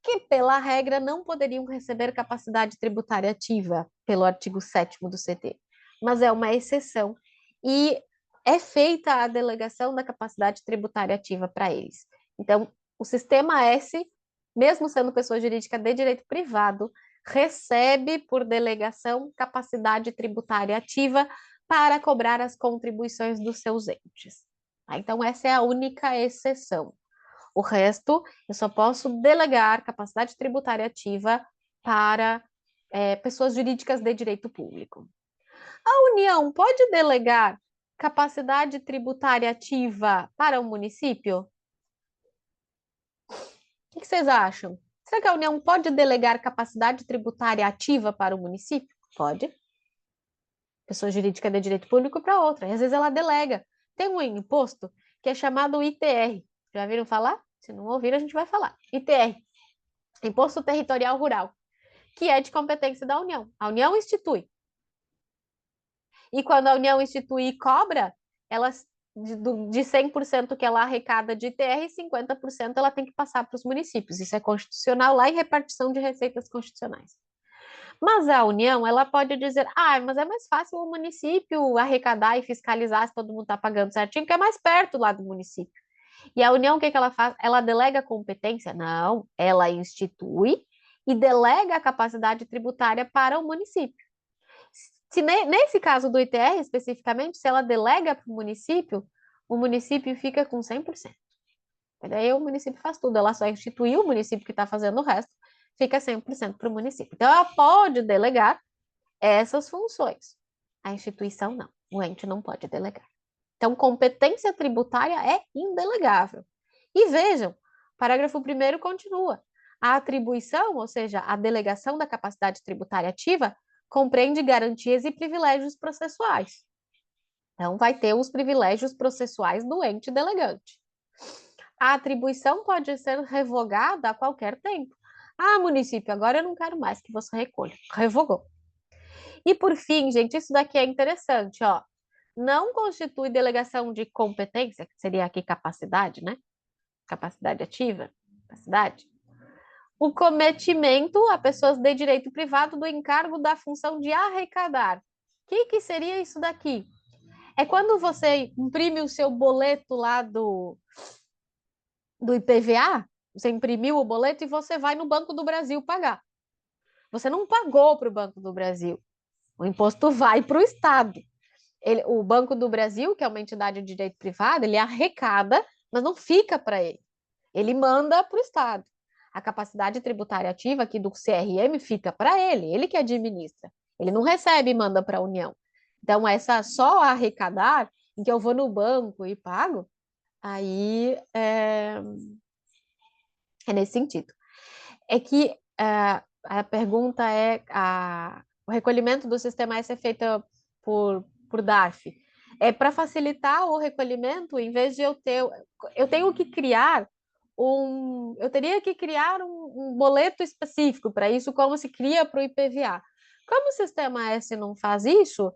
que, pela regra, não poderiam receber capacidade tributária ativa, pelo artigo 7º do CT, mas é uma exceção, e é feita a delegação da capacidade tributária ativa para eles. Então, o Sistema S, mesmo sendo pessoa jurídica de direito privado, recebe por delegação capacidade tributária ativa para cobrar as contribuições dos seus entes. Então, essa é a única exceção. O resto, eu só posso delegar capacidade tributária ativa para pessoas jurídicas de direito público. A União pode delegar capacidade tributária ativa para o município? O que vocês acham? Será que a União pode delegar capacidade tributária ativa para o município? Pode. Pessoa jurídica de direito público para outra. E às vezes ela delega. Tem um imposto que é chamado ITR. Já viram falar? Se não ouviram, a gente vai falar. ITR, Imposto Territorial Rural, que é de competência da União. A União institui. E quando a União institui e cobra, ela, de 100% que ela arrecada de ITR, 50% ela tem que passar para os municípios. Isso é constitucional lá em repartição de receitas constitucionais. Mas a União, ela pode dizer, mas é mais fácil o município arrecadar e fiscalizar se todo mundo está pagando certinho, que é mais perto lá do município. E a União, o que ela faz? Ela delega competência? Não, ela institui e delega a capacidade tributária para o município. Se nesse caso do ITR, especificamente, se ela delega para o município fica com 100%. E daí o município faz tudo, ela só instituiu o município que está fazendo o resto, fica 100% para o município. Então, ela pode delegar essas funções. A instituição não, o ente não pode delegar. Então, competência tributária é indelegável. E vejam, parágrafo 1º continua. A atribuição, ou seja, a delegação da capacidade tributária ativa, compreende garantias e privilégios processuais. Então, vai ter os privilégios processuais do ente delegante. A atribuição pode ser revogada a qualquer tempo. Ah, município, agora eu não quero mais que você recolha. Revogou. E por fim, gente, isso daqui é interessante, ó. Não constitui delegação de competência, que seria aqui capacidade, né? Capacidade ativa, capacidade. O cometimento a pessoas de direito privado do encargo da função de arrecadar. O que seria isso daqui? É quando você imprime o seu boleto lá do IPVA, você imprimiu o boleto e você vai no Banco do Brasil pagar. Você não pagou para o Banco do Brasil. O imposto vai para o Estado. O Banco do Brasil, que é uma entidade de direito privado, ele arrecada, mas não fica para ele. Ele manda para o Estado. A capacidade tributária ativa aqui do CRM fica para ele que administra. Ele não recebe e manda para a União. Então, essa só arrecadar, em que eu vou no banco e pago, aí é nesse sentido. É que a pergunta é: o recolhimento do sistema S é feito por DARF. É para facilitar o recolhimento, em vez de eu tenho que criar eu teria que criar um boleto específico para isso, como se cria para o IPVA. Como o sistema S não faz isso,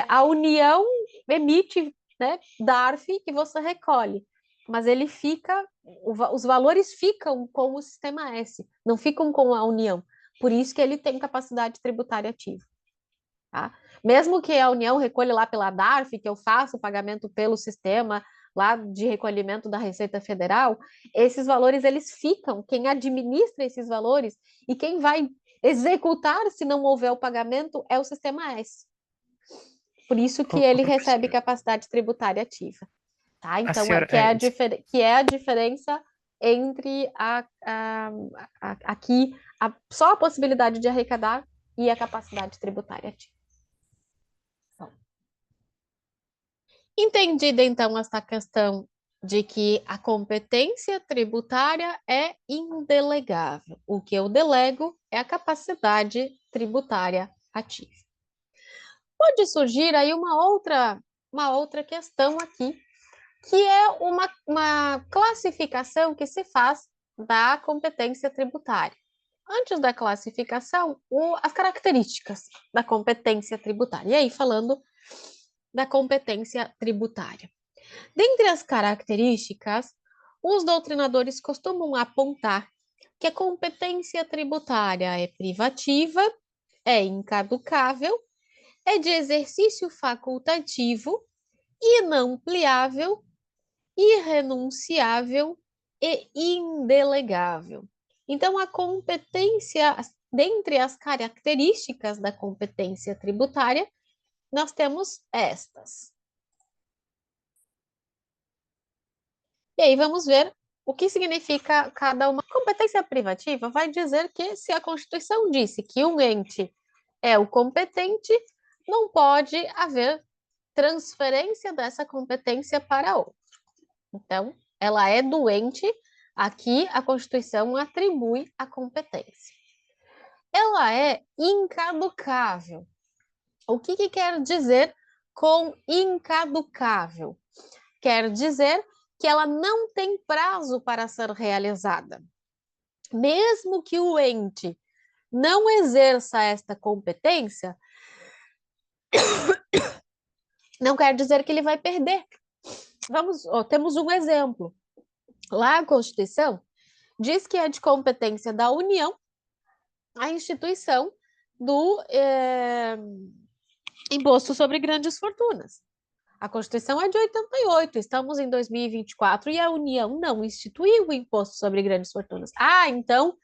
a União emite, né, DARF que você recolhe, mas ele fica, os valores ficam com o sistema S, não ficam com a União. Por isso que ele tem capacidade tributária ativa. Tá? Mesmo que a União recolha lá pela DARF, que eu faça o pagamento pelo sistema lá de recolhimento da Receita Federal, esses valores eles ficam, quem administra esses valores e quem vai executar se não houver o pagamento é o sistema S. Por isso que ele recebe capacidade tributária ativa. Tá? Então, que é a diferença entre aqui só a possibilidade de arrecadar e a capacidade tributária ativa. Entendida, então, esta questão de que a competência tributária é indelegável. O que eu delego é a capacidade tributária ativa. Pode surgir aí uma outra questão aqui, que é uma classificação que se faz da competência tributária. Antes da classificação, as características da competência tributária. E aí, falando da competência tributária. Dentre as características, os doutrinadores costumam apontar que a competência tributária é privativa, é incaducável, é de exercício facultativo, inampliável, irrenunciável e indelegável. Então, a competência, dentre as características da competência tributária, nós temos estas. E aí vamos ver o que significa cada uma. Competência privativa vai dizer que se a Constituição disse que um ente é o competente, não pode haver transferência dessa competência para outro. Então, ela é do ente, aqui a Constituição atribui a competência. Ela é incaducável. O que quer dizer com incaducável? Quer dizer que ela não tem prazo para ser realizada. Mesmo que o ente não exerça esta competência, não quer dizer que ele vai perder. Temos um exemplo. Lá a Constituição diz que é de competência da União a instituição do Imposto sobre Grandes Fortunas. A Constituição é de 88, estamos em 2024 e a União não instituiu o imposto sobre grandes fortunas. Ah, então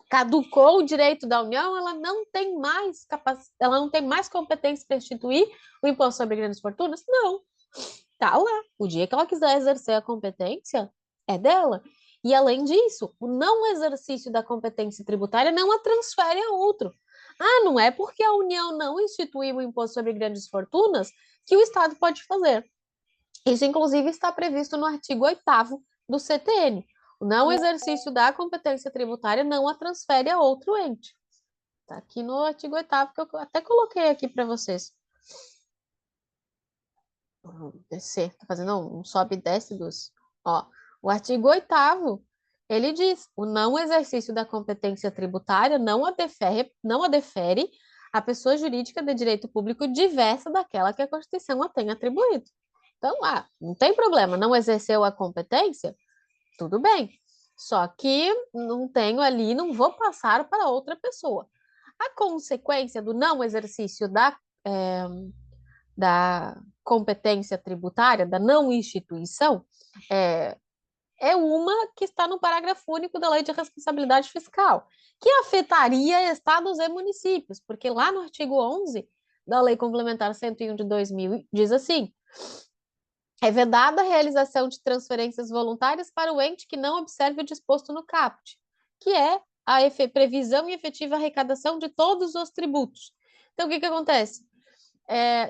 caducou o direito da União, ela não tem mais competência para instituir o imposto sobre grandes fortunas? Não. Tá lá. O dia que ela quiser exercer a competência, é dela. E além disso, o não exercício da competência tributária não a transfere a outro. Ah, não é porque a União não instituiu o imposto sobre grandes fortunas que o Estado pode fazer. Isso, inclusive, está previsto no artigo 8º do CTN. O não exercício da competência tributária não a transfere a outro ente. Está aqui no artigo 8º, que eu até coloquei aqui para vocês. descer, tô fazendo um sobe e desce dos... Ó, o artigo 8º, ele diz, o não exercício da competência tributária não a defere a pessoa jurídica de direito público diversa daquela que a Constituição a tem atribuído. Então, não tem problema, não exerceu a competência, tudo bem. Só que não tenho ali, não vou passar para outra pessoa. A consequência do não exercício da competência tributária, da não instituição, é, é uma que está no parágrafo único da Lei de Responsabilidade Fiscal, que afetaria estados e municípios, porque lá no artigo 11 da Lei Complementar 101 de 2000 diz assim: é vedada a realização de transferências voluntárias para o ente que não observe o disposto no caput, que é a previsão e efetiva arrecadação de todos os tributos. Então, o que acontece?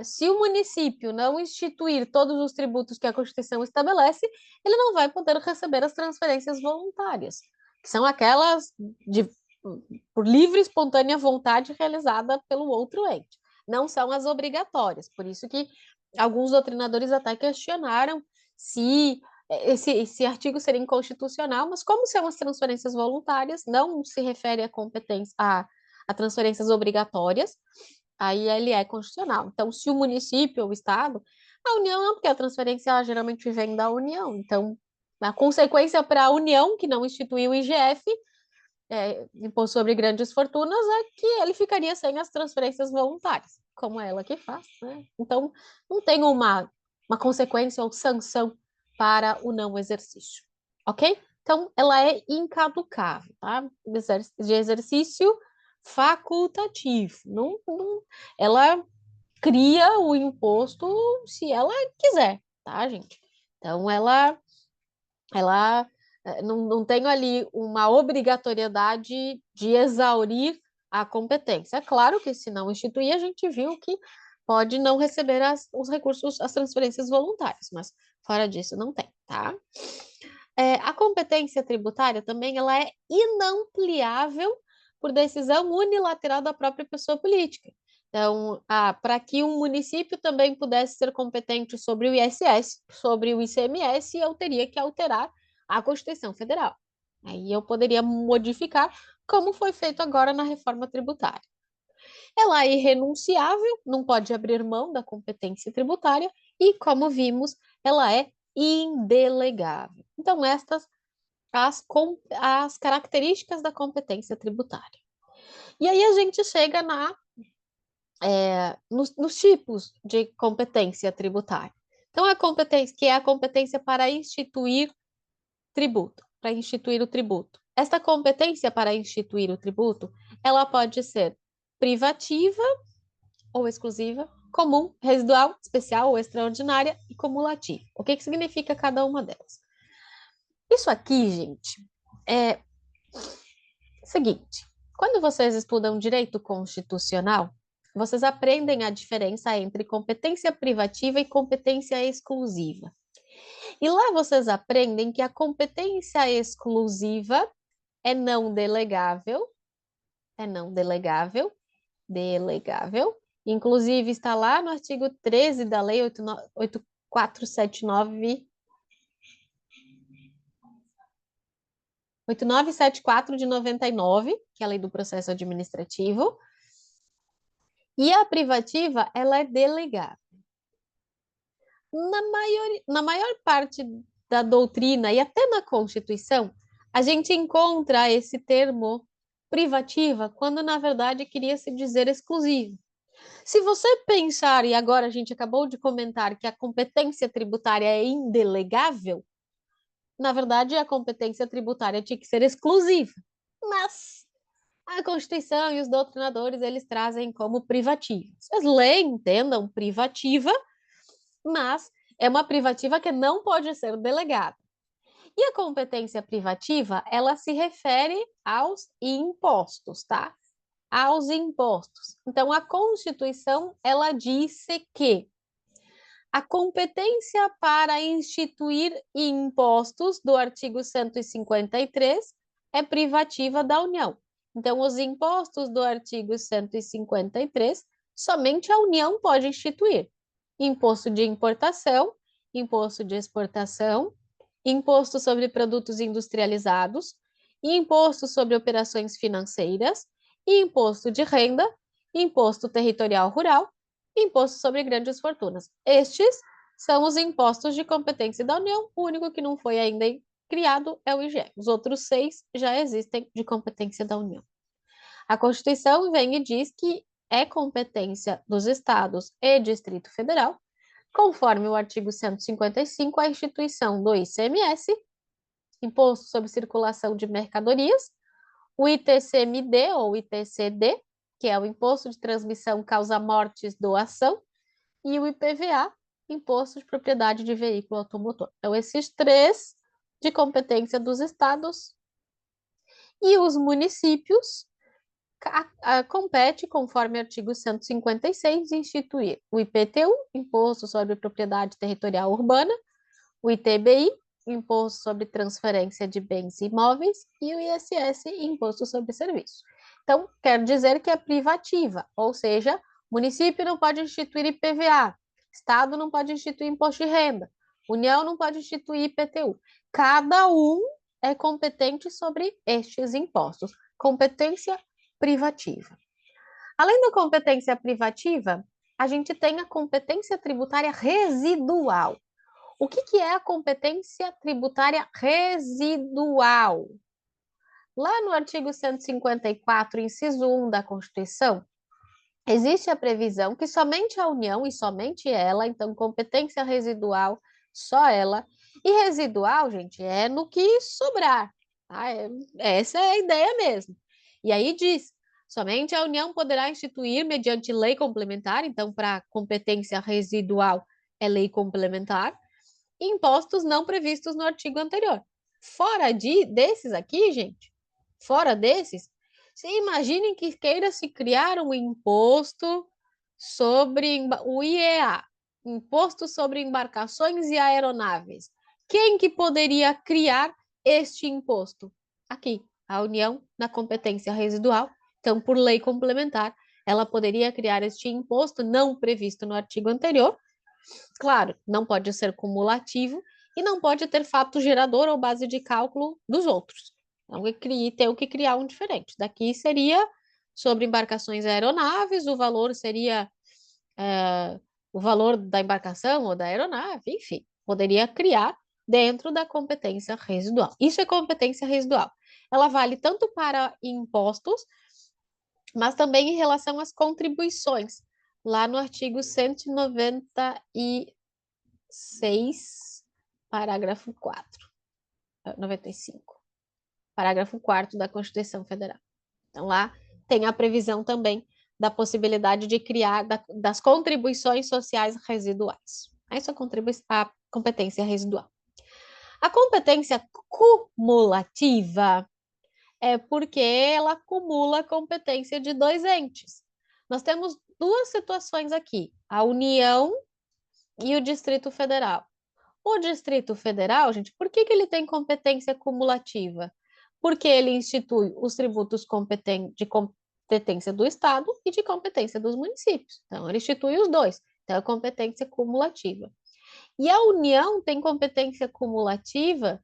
Se o município não instituir todos os tributos que a Constituição estabelece, ele não vai poder receber as transferências voluntárias, que são aquelas por livre e espontânea vontade realizada pelo outro ente. Não são as obrigatórias. Por isso que alguns doutrinadores até questionaram se esse artigo seria inconstitucional, mas como são as transferências voluntárias, não se refere a competência a transferências obrigatórias, aí ele é constitucional. Então, se o município ou o estado, a União não, porque a transferência ela geralmente vem da União. Então, a consequência para a União, que não instituiu o IGF, imposto sobre grandes fortunas, é que ele ficaria sem as transferências voluntárias, como é ela que faz, né? Então, não tem uma consequência ou sanção para o não exercício, ok? Então, ela é incaducável, tá? De exercício facultativo. Ela cria o imposto se ela quiser, tá, gente? Então, ela não tem ali uma obrigatoriedade de exaurir a competência. É claro que se não instituir, a gente viu que pode não receber os recursos, as transferências voluntárias, mas fora disso não tem, tá? A competência tributária também ela é inampliável por decisão unilateral da própria pessoa política. Então, para que um município também pudesse ser competente sobre o ISS, sobre o ICMS, eu teria que alterar a Constituição Federal. Aí eu poderia modificar, como foi feito agora na reforma tributária. Ela é irrenunciável, não pode abrir mão da competência tributária e, como vimos, ela é indelegável. Então, estas as características da competência tributária. E aí a gente chega nos tipos de competência tributária. Então, a competência, que é a competência para instituir tributo, para instituir o tributo. Esta competência para instituir o tributo, ela pode ser privativa ou exclusiva, comum, residual, especial ou extraordinária e cumulativa. O que significa cada uma delas? Isso aqui, gente, é o seguinte: quando vocês estudam direito constitucional, vocês aprendem a diferença entre competência privativa e competência exclusiva. E lá vocês aprendem que a competência exclusiva é não delegável, delegável. Inclusive está lá no artigo 13 da Lei 8974 de 99, que é a Lei do Processo Administrativo. E a privativa, ela é delegada. Na maior parte da doutrina e até na Constituição, a gente encontra esse termo privativa quando, na verdade, queria se dizer exclusivo. Se você pensar, e agora a gente acabou de comentar que a competência tributária é indelegável, na verdade, a competência tributária tinha que ser exclusiva. Mas a Constituição e os doutrinadores, eles trazem como privativa. Vocês leem, entendam, privativa, mas é uma privativa que não pode ser delegada. E a competência privativa, ela se refere aos impostos, tá? Aos impostos. Então, a Constituição, ela disse que a competência para instituir impostos do artigo 153 é privativa da União. Então, os impostos do artigo 153, somente a União pode instituir. imposto de importação, imposto de exportação, imposto sobre produtos industrializados, imposto sobre operações financeiras, imposto de renda, imposto territorial rural, imposto sobre grandes fortunas. Estes são os impostos de competência da União, o único que não foi ainda criado é o IGE. Os outros 6 já existem de competência da União. A Constituição vem e diz que é competência dos estados e Distrito Federal, conforme o artigo 155, a instituição do ICMS, Imposto sobre Circulação de Mercadorias, o ITCMD ou ITCD, que é o Imposto de Transmissão Causa Mortes Doação, e o IPVA, Imposto de Propriedade de Veículo Automotor. Então, esses 3 de competência dos estados e os municípios compete, conforme o artigo 156, instituir o IPTU, Imposto sobre Propriedade Territorial Urbana, o ITBI, Imposto sobre Transferência de Bens Imóveis, e o ISS, Imposto sobre Serviços. Então, quer dizer que é privativa, ou seja, município não pode instituir IPVA, Estado não pode instituir Imposto de Renda, União não pode instituir IPTU. Cada um é competente sobre estes impostos. Competência privativa. Além da competência privativa, a gente tem a competência tributária residual. O que é a competência tributária residual? Lá no artigo 154, inciso 1 da Constituição, existe a previsão que somente a União e somente ela, então competência residual, só ela, e residual, gente, é no que sobrar, tá? Essa é a ideia mesmo. E aí diz, somente a União poderá instituir mediante lei complementar, então para competência residual é lei complementar, impostos não previstos no artigo anterior. Fora desses aqui, gente, fora desses, se imaginem que queira se criar um imposto sobre o IEA, Imposto sobre Embarcações e Aeronaves. Quem que poderia criar este imposto? Aqui, a União, na competência residual. Então, por lei complementar, ela poderia criar este imposto não previsto no artigo anterior. Claro, não pode ser cumulativo e não pode ter fato gerador ou base de cálculo dos outros. Então, tem que criar um diferente. Daqui seria sobre embarcações e aeronaves, o valor seria o valor da embarcação ou da aeronave, enfim, poderia criar dentro da competência residual. Isso é competência residual. Ela vale tanto para impostos, mas também em relação às contribuições. Lá no artigo 196, parágrafo 4, 95, parágrafo 4 da Constituição Federal. Então, lá tem a previsão também da possibilidade de criar das contribuições sociais residuais. Essa é a competência residual. A competência cumulativa é porque ela acumula a competência de 2 entes. Nós temos 2 situações aqui, a União e o Distrito Federal. O Distrito Federal, gente, por que ele tem competência cumulativa? Porque ele institui os tributos de competência do Estado e de competência dos municípios. Então, ele institui os 2. Então, é competência cumulativa. E a União tem competência cumulativa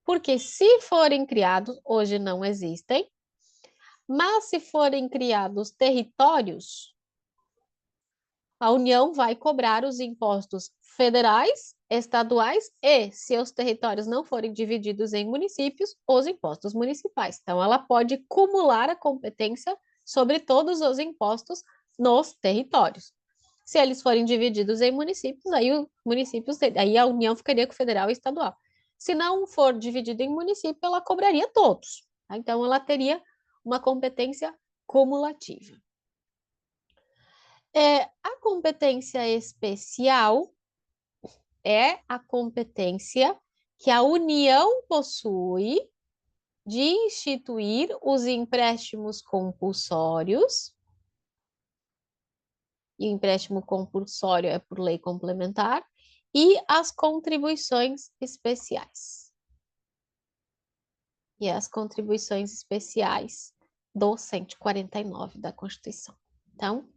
porque, se forem criados, hoje não existem, mas se forem criados territórios, a União vai cobrar os impostos federais, estaduais e, se os territórios não forem divididos em municípios, os impostos municipais. Então, ela pode cumular a competência sobre todos os impostos nos territórios. Se eles forem divididos em municípios, aí a União ficaria com federal e estadual. Se não for dividido em município, ela cobraria todos. Tá? Então, ela teria uma competência cumulativa. A competência especial é a competência que a União possui de instituir os empréstimos compulsórios, e o empréstimo compulsório é por lei complementar, e as contribuições especiais. E as contribuições especiais do 149 da Constituição. Então,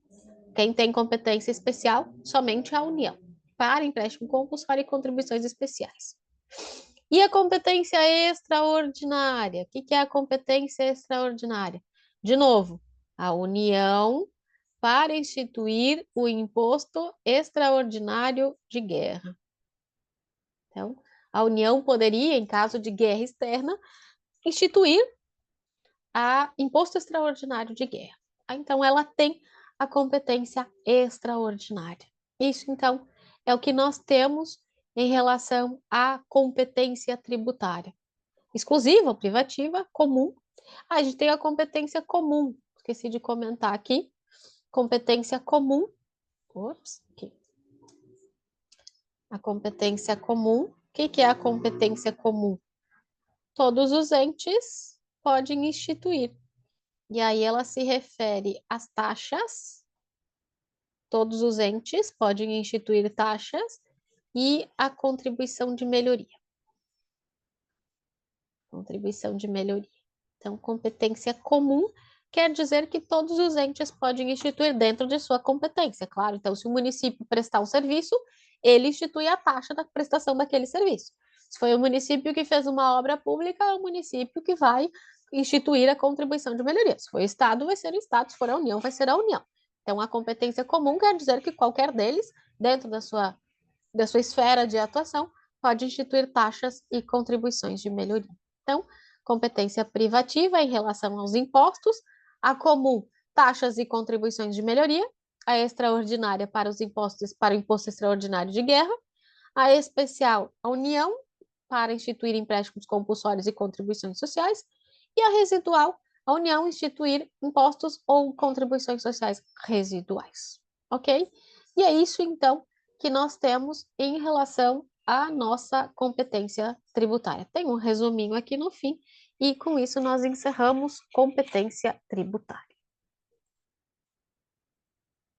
quem tem competência especial? Somente a União. para empréstimo compulsório e contribuições especiais. E a competência extraordinária? O que é a competência extraordinária? De novo, a União para instituir o imposto extraordinário de guerra. Então, a União poderia, em caso de guerra externa, instituir a imposto extraordinário de guerra. Então, ela tem a competência extraordinária. Isso, então, é o que nós temos em relação à competência tributária. Exclusiva, privativa, comum. A gente tem a competência comum. Esqueci de comentar aqui. Competência comum. Ops, aqui. A competência comum. O que é a competência comum? Todos os entes podem instituir. E aí ela se refere às taxas. Todos os entes podem instituir taxas e a contribuição de melhoria. Contribuição de melhoria. Então, competência comum quer dizer que todos os entes podem instituir dentro de sua competência, claro. Então, se o município prestar um serviço, ele institui a taxa da prestação daquele serviço. Se foi o município que fez uma obra pública, é o município que vai instituir a contribuição de melhoria. Se for o Estado, vai ser o Estado. Se for a União, vai ser a União. Então, a competência comum quer dizer que qualquer deles, dentro da sua esfera de atuação, pode instituir taxas e contribuições de melhoria. Então, competência privativa em relação aos impostos, a comum, taxas e contribuições de melhoria, a extraordinária para os impostos, para o imposto extraordinário de guerra, a especial, a União, para instituir empréstimos compulsórios e contribuições sociais, e a residual, a União instituir impostos ou contribuições sociais residuais. Ok? E é isso, então, que nós temos em relação à nossa competência tributária. Tem um resuminho aqui no fim, e com isso nós encerramos competência tributária.